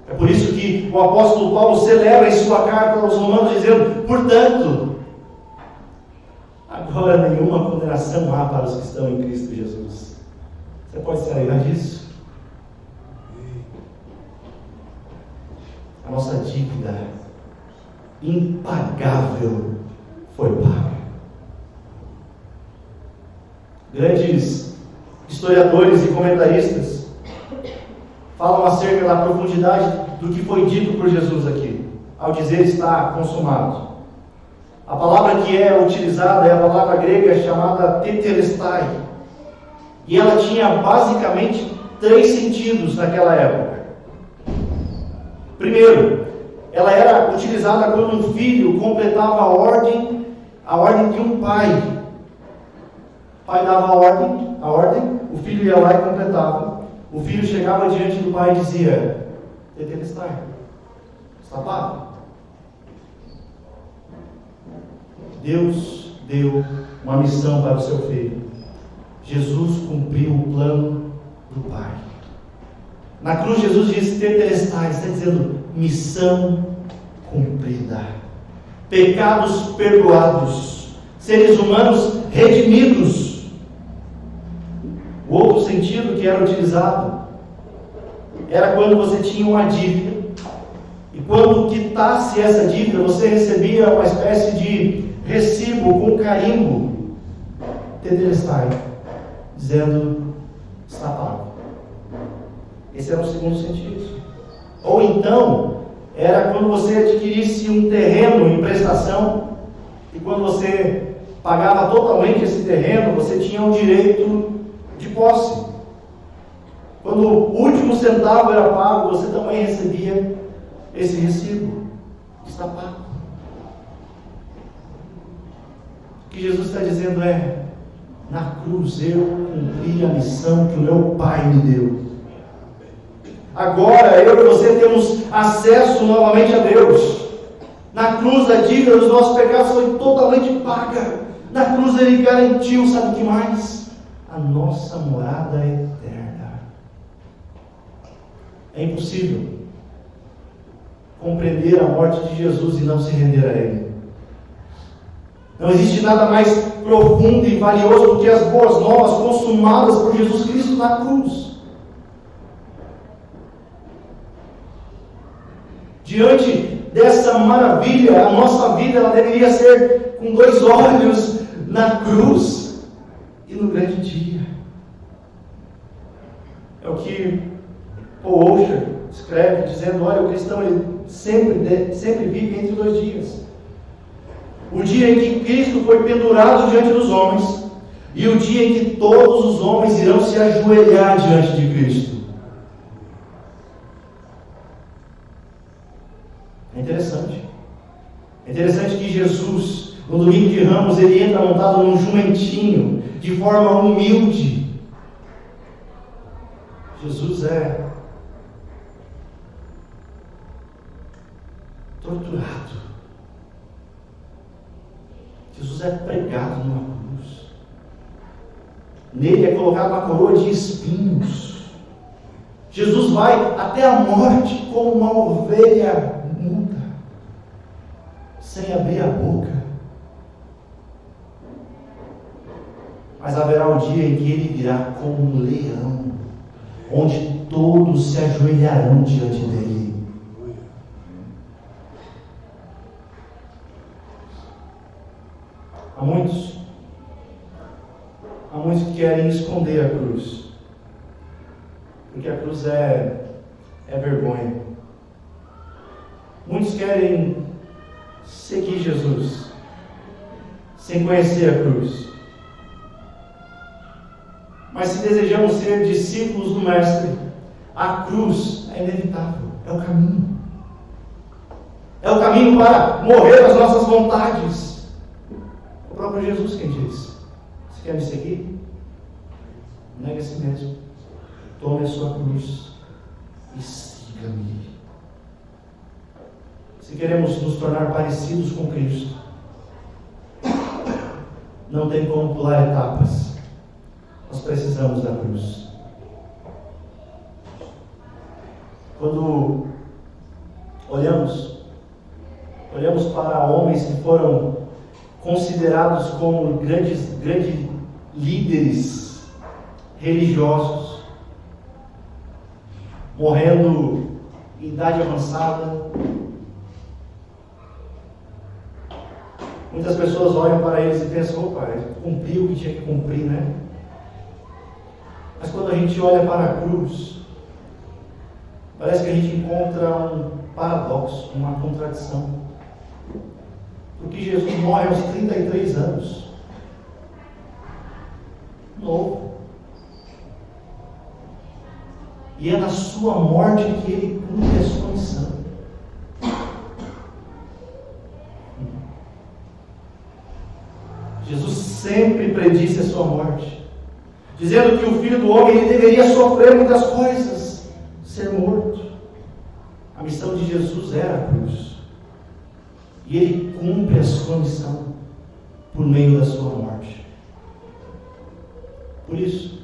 É por isso que o apóstolo Paulo celebra em sua carta aos Romanos dizendo, portanto, agora nenhuma condenação há para os que estão em Cristo Jesus. Você pode se alegrar disso? A nossa dívida impagável foi paga. Grandes historiadores e comentaristas falam acerca da profundidade do que foi dito por Jesus aqui, ao dizer está consumado. A palavra que é utilizada é a palavra grega chamada tetelestai, e ela tinha basicamente 3 sentidos naquela época. Primeiro, ela era utilizada quando um filho completava a ordem de um pai. O pai dava a ordem, o filho ia lá e completava. O filho chegava diante do pai e dizia, tetelestai, está pago. Deus deu uma missão para o seu filho. Jesus cumpriu o plano do Pai. Na cruz Jesus diz tetelestai, está dizendo missão cumprida. Pecados perdoados. Seres humanos redimidos. O outro sentido que era utilizado era quando você tinha uma dívida e quando quitasse essa dívida você recebia uma espécie de recibo com carimbo, tetelestai, dizendo está pago. Esse era o segundo sentido. Ou então era quando você adquirisse um terreno em prestação e quando você pagava totalmente esse terreno, você tinha o direito de posse. Quando o último centavo era pago, você também recebia esse recibo. Está pago. O que Jesus está dizendo é, na cruz eu cumpri a missão que o meu Pai me deu. Agora eu e você temos acesso novamente a Deus. Na cruz a dívida dos nossos pecados foi totalmente paga. Na cruz Ele garantiu, sabe o que mais? A nossa morada eterna. É impossível compreender a morte de Jesus e não se render a Ele. Não existe nada mais profundo e valioso do que as boas novas consumadas por Jesus Cristo na cruz. Diante dessa maravilha, a nossa vida ela deveria ser com 2 olhos na cruz e no grande dia. É o que Paul Washer escreve, dizendo: olha, o cristão ele sempre vive entre 2 dias. O dia em que Cristo foi pendurado diante dos homens e o dia em que todos os homens irão se ajoelhar diante de Cristo. É interessante. É interessante que Jesus, no domingo de Ramos, ele entra montado num jumentinho, de forma humilde. Jesus é torturado. Jesus é pregado numa cruz. Nele é colocada uma coroa de espinhos. Jesus vai até a morte como uma ovelha muda, sem abrir a boca. Mas haverá um dia em que ele virá como um leão, onde todos se ajoelharão diante dele. Há muitos que querem esconder a cruz, porque a cruz é vergonha. Muitos querem seguir Jesus sem conhecer a cruz. Mas se desejamos ser discípulos do Mestre, a cruz é inevitável, é o caminho. É o caminho para morrer às nossas vontades. O próprio Jesus quem diz: você quer me seguir? Negue a si mesmo, tome a sua cruz e siga-me. Se queremos nos tornar parecidos com Cristo, não tem como pular etapas. Nós precisamos da cruz. Quando olhamos para homens que foram considerados como grandes líderes religiosos, morrendo em idade avançada, muitas pessoas olham para eles e pensam: opa, ele cumpriu o que tinha que cumprir, né? Mas quando a gente olha para a cruz, parece que a gente encontra um paradoxo, uma contradição. Porque Jesus morre aos 33 anos, novo. E é na sua morte que ele cumpre a sua missão. Jesus sempre predisse a sua morte, dizendo que o Filho do Homem ele deveria sofrer muitas coisas, ser morto. A missão de Jesus era a cruz. E ele cumpre a sua missão por meio da sua morte. Por isso,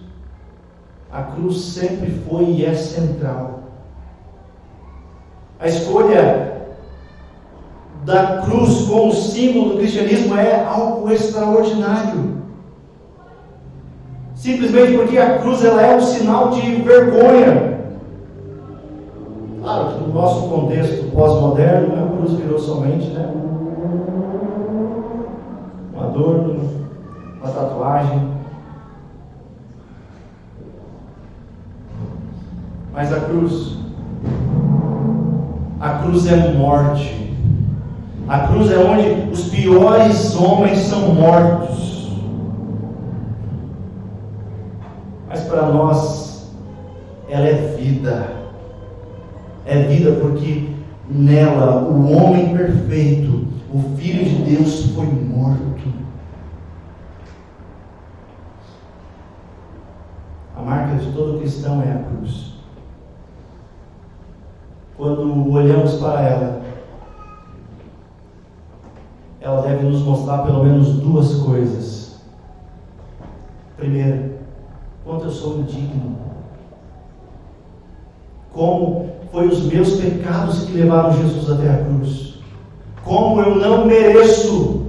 a cruz sempre foi e é central. A escolha da cruz como símbolo do cristianismo é algo extraordinário. Simplesmente porque a cruz ela é um sinal de vergonha. Claro que no nosso contexto pós-moderno, a cruz virou somente, um adorno, uma tatuagem. Mas a cruz é morte. A cruz é onde os piores homens são mortos. Mas para nós, ela é vida. É vida porque nela o homem perfeito, o Filho de Deus, foi morto. A marca de todo cristão é a cruz. Quando olhamos para ela deve nos mostrar pelo menos 2 coisas. Primeiro, quanto eu sou indigno. Como foi os meus pecados que levaram Jesus até a cruz. Como eu não mereço.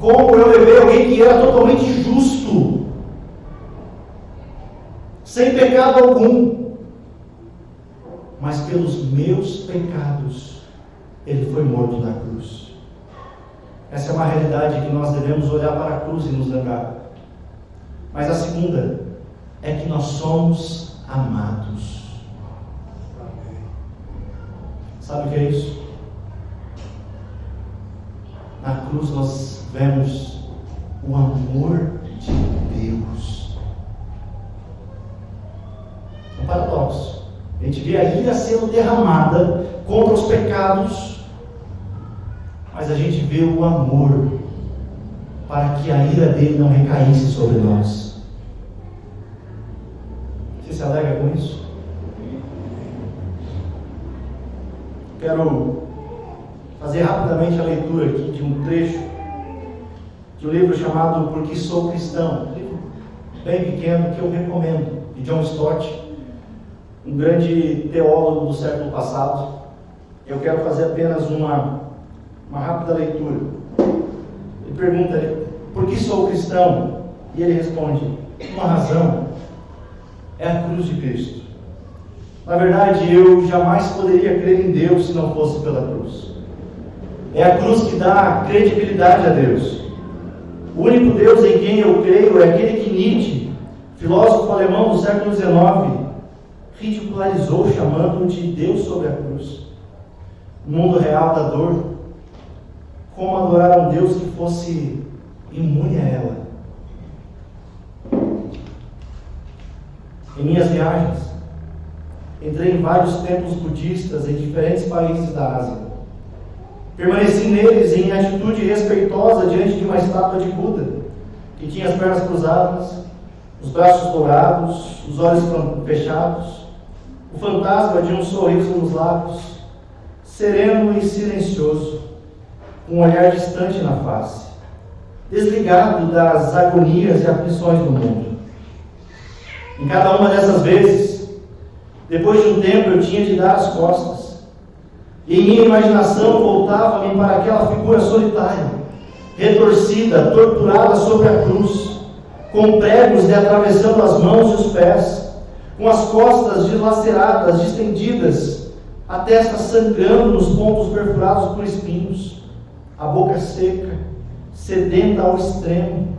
como eu levei alguém que era totalmente justo, sem pecado algum, mas pelos meus pecados ele foi morto na cruz. Essa é uma realidade que nós devemos olhar para a cruz e nos lembrar. Mas a segunda é que nós somos amados. Sabe o que é isso? Na cruz nós vemos o amor de Deus. É um paradoxo. A gente vê a ira sendo derramada contra os pecados, mas a gente vê o amor para que a ira dele não recaísse sobre nós. Você se alegra com isso? Quero fazer rapidamente a leitura aqui de um trecho de um livro chamado Por que Sou Cristão, um livro bem pequeno que eu recomendo, de John Stott, um grande teólogo do século passado. Eu quero fazer apenas uma rápida leitura. Ele pergunta: por que sou cristão? E ele responde: uma razão é a cruz de Cristo. Na verdade, eu jamais poderia crer em Deus se não fosse pela cruz. É a cruz que dá credibilidade a Deus. O único Deus em quem eu creio é aquele que Nietzsche, filósofo alemão do século XIX, ridicularizou chamando de Deus sobre a cruz. No mundo real da dor, como adorar um Deus que fosse imune a ela? Em minhas viagens, entrei em vários templos budistas em diferentes países da Ásia. Permaneci neles em atitude respeitosa diante de uma estátua de Buda, que tinha as pernas cruzadas, os braços dourados, os olhos fechados, o fantasma de um sorriso nos lábios, sereno e silencioso, com um olhar distante na face, desligado das agonias e aflições do mundo. Em cada uma dessas vezes, depois de um tempo, eu tinha de dar as costas, e em minha imaginação voltava-me para aquela figura solitária, retorcida, torturada sobre a cruz, com pregos lhe atravessando as mãos e os pés, com as costas dilaceradas, distendidas, a testa sangrando nos pontos perfurados por espinhos, a boca seca, sedenta ao extremo,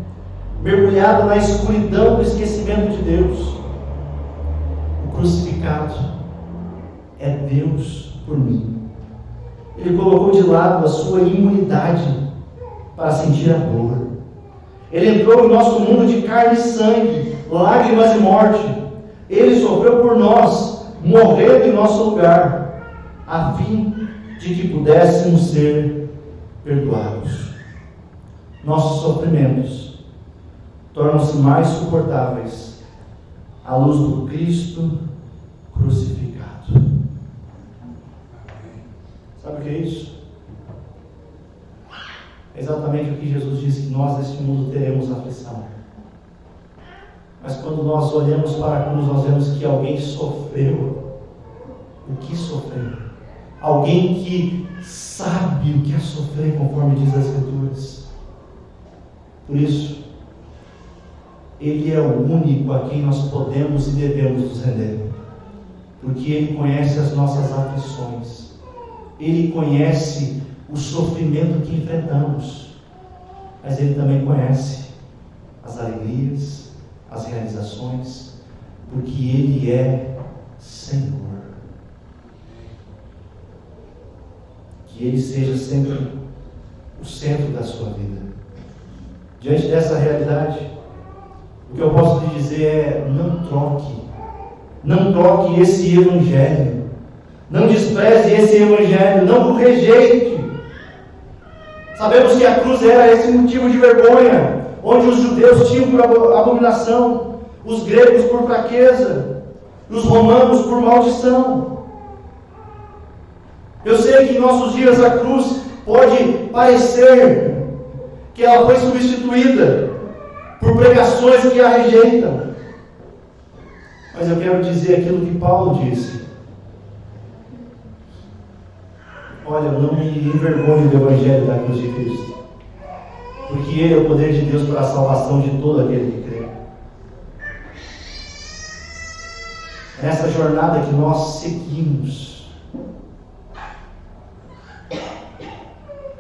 mergulhada na escuridão do esquecimento de Deus. O crucificado é Deus por mim. Ele colocou de lado a sua imunidade para sentir a dor. Ele entrou em nosso mundo de carne e sangue, lágrimas e morte. Ele sofreu por nós, morrendo em nosso lugar, a fim de que pudéssemos ser perdoados. Nossos sofrimentos tornam-se mais suportáveis à luz do Cristo crucificado. Sabe o que é isso? É exatamente o que Jesus disse, que nós neste mundo teremos aflição. Mas quando nós olhamos para a cruz, nós vemos que alguém sofreu. O que sofreu? Alguém que sabe o que é sofrer, conforme diz as Escrituras. Por isso, Ele é o único a quem nós podemos e devemos nos render. Porque Ele conhece as nossas aflições. Ele conhece o sofrimento que enfrentamos. Mas Ele também conhece as alegrias, as realizações, porque Ele é Senhor. Que Ele seja sempre o centro da sua vida. Diante dessa realidade, o que eu posso lhe dizer é: não troque esse Evangelho, não despreze esse Evangelho, não o rejeite. Sabemos que a cruz era esse motivo de vergonha, onde os judeus tinham por abominação, os gregos por fraqueza, os romanos por maldição. Eu sei que em nossos dias a cruz pode parecer que ela foi substituída por pregações que a rejeitam. Mas eu quero dizer aquilo que Paulo disse: olha, eu não me envergonho do Evangelho da cruz de Cristo, porque Ele é o poder de Deus para a salvação de todo aquele que crê. É nessa jornada que nós seguimos,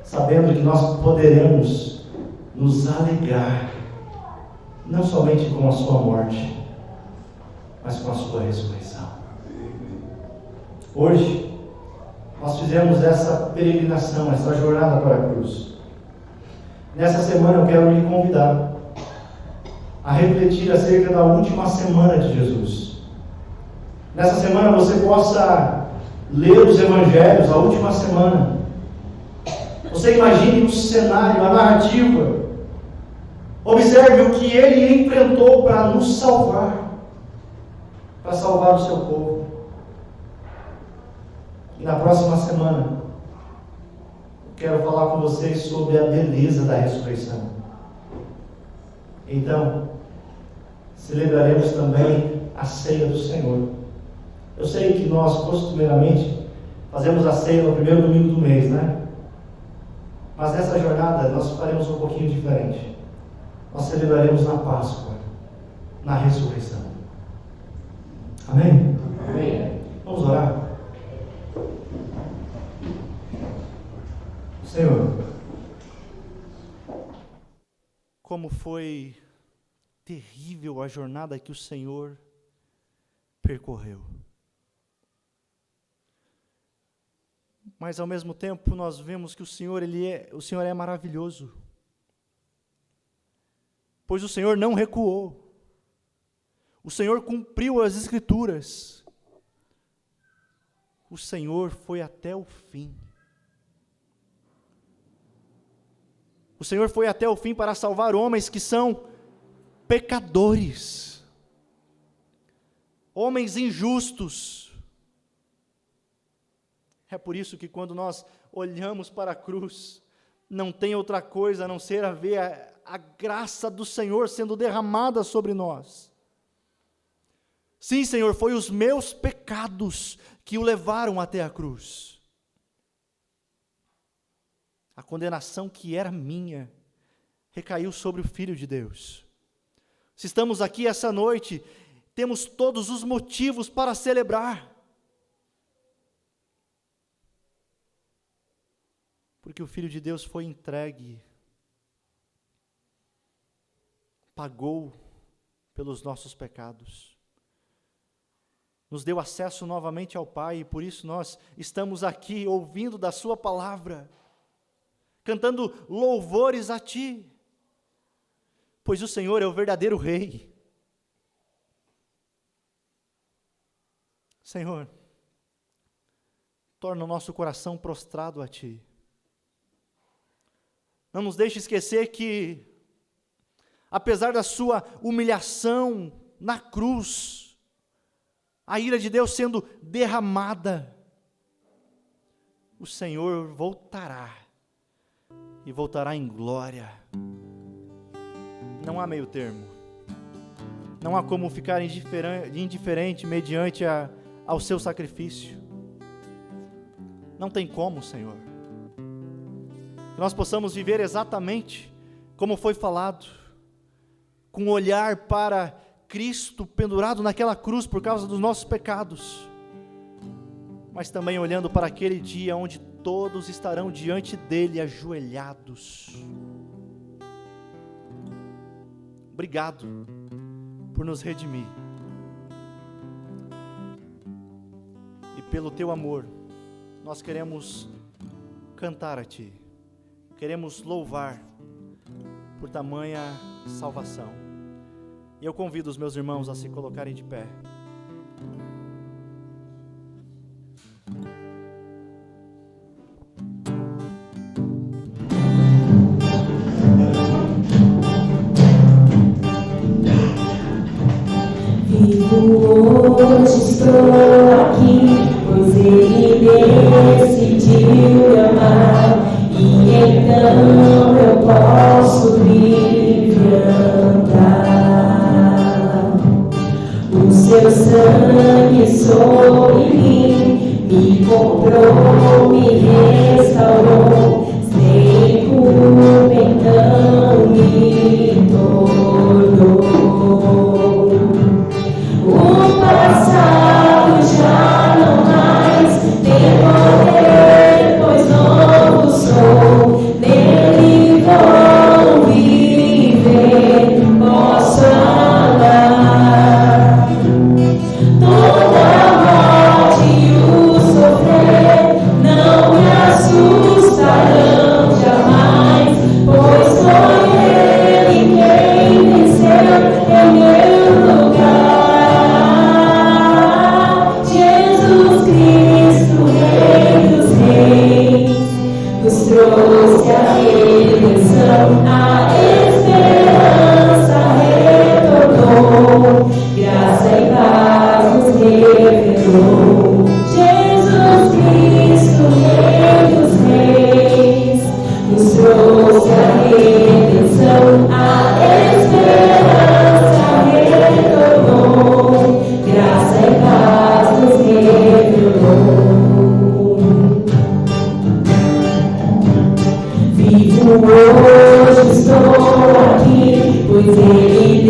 sabendo que nós poderemos nos alegrar, não somente com a sua morte, mas com a sua ressurreição. Hoje, nós fizemos essa peregrinação, essa jornada para a cruz. Nessa semana eu quero lhe convidar a refletir acerca da última semana de Jesus. Nessa semana você possa ler os evangelhos, a última semana. Você imagine o cenário, a narrativa. Observe o que Ele enfrentou para nos salvar, para salvar o seu povo. E na próxima semana, eu quero falar com vocês sobre a beleza da ressurreição. Então, celebraremos também a ceia do Senhor. Eu sei que nós, costumeiramente, fazemos a ceia no primeiro domingo do mês, né? Mas nessa jornada, nós faremos um pouquinho diferente. Nós celebraremos na Páscoa, na ressurreição. Amém? Amém. Vamos orar. Senhor, como foi terrível a jornada que o Senhor percorreu. Mas ao mesmo tempo nós vemos que o Senhor é maravilhoso. Pois o Senhor não recuou. O Senhor cumpriu as Escrituras. O Senhor foi até o fim. O Senhor foi até o fim para salvar homens que são pecadores, homens injustos. É por isso que quando nós olhamos para a cruz, não tem outra coisa a não ser a ver a graça do Senhor sendo derramada sobre nós. Sim, Senhor, foi os meus pecados que o levaram até a cruz. A condenação que era minha recaiu sobre o Filho de Deus. Se estamos aqui essa noite, temos todos os motivos para celebrar. Porque o Filho de Deus foi entregue, pagou pelos nossos pecados, nos deu acesso novamente ao Pai, e por isso nós estamos aqui ouvindo da Sua palavra, cantando louvores a Ti, pois o Senhor é o verdadeiro Rei. Senhor, torna o nosso coração prostrado a Ti. Não nos deixe esquecer que, apesar da Sua humilhação na cruz, a ira de Deus sendo derramada, o Senhor voltará, e voltará em glória. Não há meio termo. Não há como ficar indiferente mediante ao seu sacrifício. Não tem como, Senhor. Que nós possamos viver exatamente como foi falado, com um olhar para Cristo pendurado naquela cruz por causa dos nossos pecados, mas também olhando para aquele dia onde todos estarão diante dele ajoelhados. Obrigado por nos redimir. E pelo Teu amor, nós queremos cantar a Ti. Queremos louvar por tamanha salvação. E eu convido os meus irmãos a se colocarem de pé. Hoje estou aqui, pois Ele decidiu me amar, e então eu posso livre andar. O Seu sangue sobre mim me comprou, me restaurou, sem culpa então hoje estou aqui, pois Ele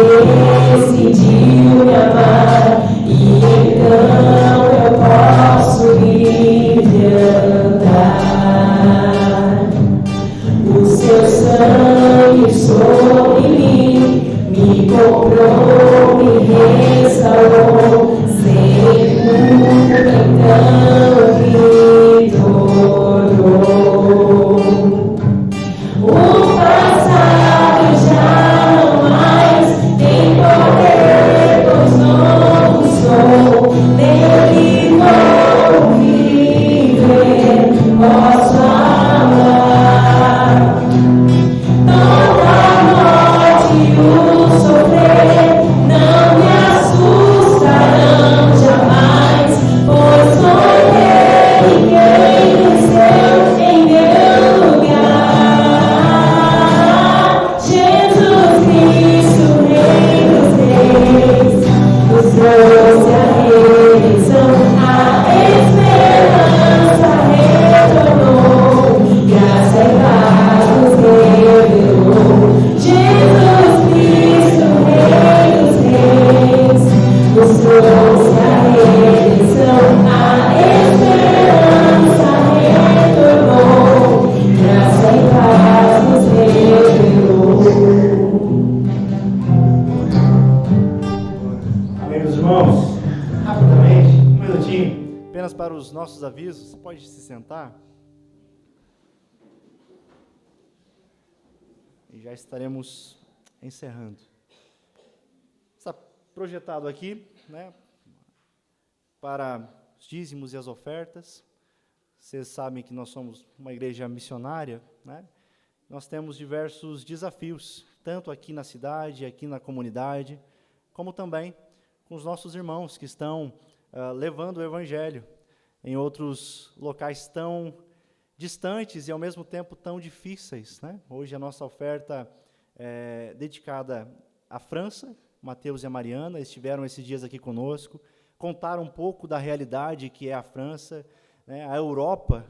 decidiu me amar, e então eu posso livre andar. O seu sangue sobre mim me comprou, me restaurou, sem culpa então me tornou. O passado já não mais tem poder, pois novo sou, nele vou viver, posso amar. Toda morte e o sofrer não me assustarão jamais, pois foi Ele quem venceu em meu lugar. Jesus Cristo, Rei dos Reis, nos trouxe a redenção, a esperança retornou, graça e paz nos revelou. Jesus Cristo, Rei dos Reis, nos trouxe a redenção, a esperança retornou, graça e paz nos revelou. Amém, meus irmãos? Rapidamente, um minutinho, apenas para os nossos avisos. Você pode se sentar? E já estaremos encerrando. Está projetado aqui, né, para os dízimos e as ofertas. Vocês sabem que nós somos uma igreja missionária, né? Nós temos diversos desafios, tanto aqui na cidade, aqui na comunidade, como também com os nossos irmãos que estão levando o Evangelho em outros locais tão distantes e, ao mesmo tempo, tão difíceis, né? Hoje a nossa oferta é dedicada à França. Mateus e a Mariana estiveram esses dias aqui conosco, contaram um pouco da realidade que é a França, né? A Europa,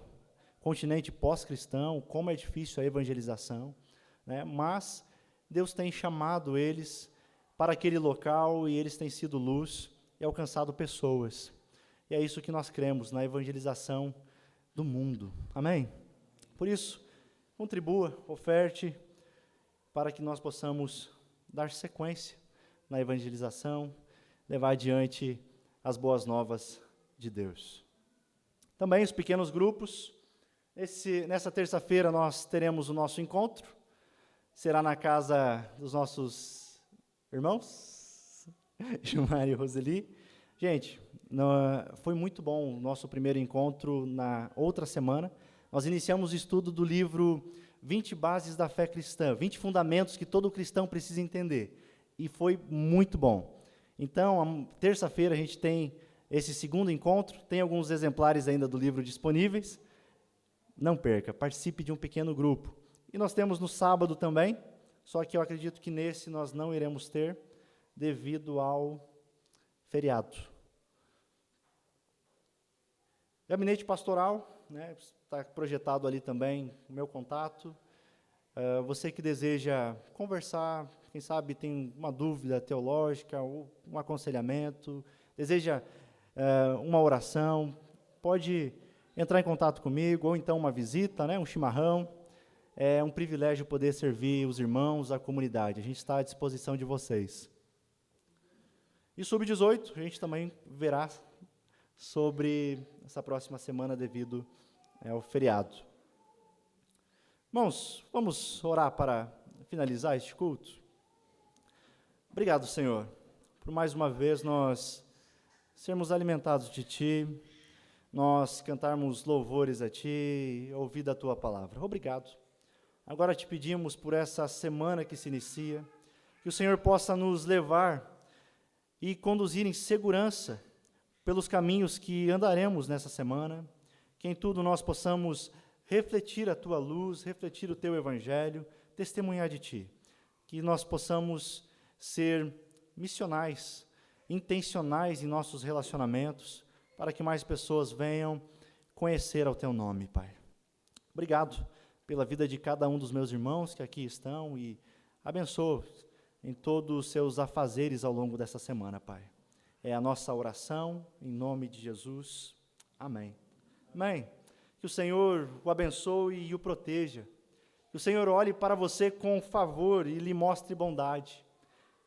continente pós-cristão, como é difícil a evangelização, né? Mas Deus tem chamado eles para aquele local e eles têm sido luz e alcançado pessoas. E é isso que nós cremos, na evangelização do mundo. Amém? Por isso, contribua, oferte, para que nós possamos dar sequência na evangelização, levar adiante as boas novas de Deus. Também os pequenos grupos. Nessa terça-feira nós teremos o nosso encontro. Será na casa dos nossos irmãos, Gilmar e Roseli. Gente, foi muito bom o nosso primeiro encontro na outra semana. Nós iniciamos o estudo do livro 20 Bases da Fé Cristã, 20 fundamentos que todo cristão precisa entender. E foi muito bom. Então, terça-feira a gente tem esse segundo encontro, tem alguns exemplares ainda do livro disponíveis. Não perca, participe de um pequeno grupo. E nós temos no sábado também, só que eu acredito que nesse nós não iremos ter, devido ao feriado. Gabinete pastoral, né, está projetado ali também o meu contato. Você que deseja conversar, quem sabe tem uma dúvida teológica, ou um aconselhamento, deseja uma oração, pode entrar em contato comigo, ou então uma visita, né, um chimarrão. É um privilégio poder servir os irmãos, a comunidade. A gente está à disposição de vocês. E sub-18, a gente também verá sobre essa próxima semana devido ao feriado. Irmãos, vamos orar para finalizar este culto? Obrigado, Senhor, por mais uma vez nós sermos alimentados de Ti, nós cantarmos louvores a Ti, ouvir da Tua palavra. Obrigado. Agora te pedimos por essa semana que se inicia, que o Senhor possa nos levar e conduzir em segurança pelos caminhos que andaremos nessa semana, que em tudo nós possamos refletir a Tua luz, refletir o Teu Evangelho, testemunhar de Ti, que nós possamos ser missionais, intencionais em nossos relacionamentos, para que mais pessoas venham conhecer ao Teu nome, Pai. Obrigado pela vida de cada um dos meus irmãos que aqui estão e abençoa em todos os seus afazeres ao longo dessa semana, Pai. É a nossa oração, em nome de Jesus. Amém. Amém. Que o Senhor o abençoe e o proteja. Que o Senhor olhe para você com favor e lhe mostre bondade.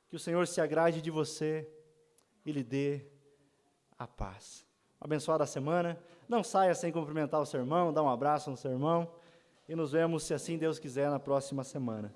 Que o Senhor se agrade de você e lhe dê a paz. Abençoada semana. Não saia sem cumprimentar o seu irmão, dar um abraço no seu irmão. E nos vemos, se assim Deus quiser, na próxima semana.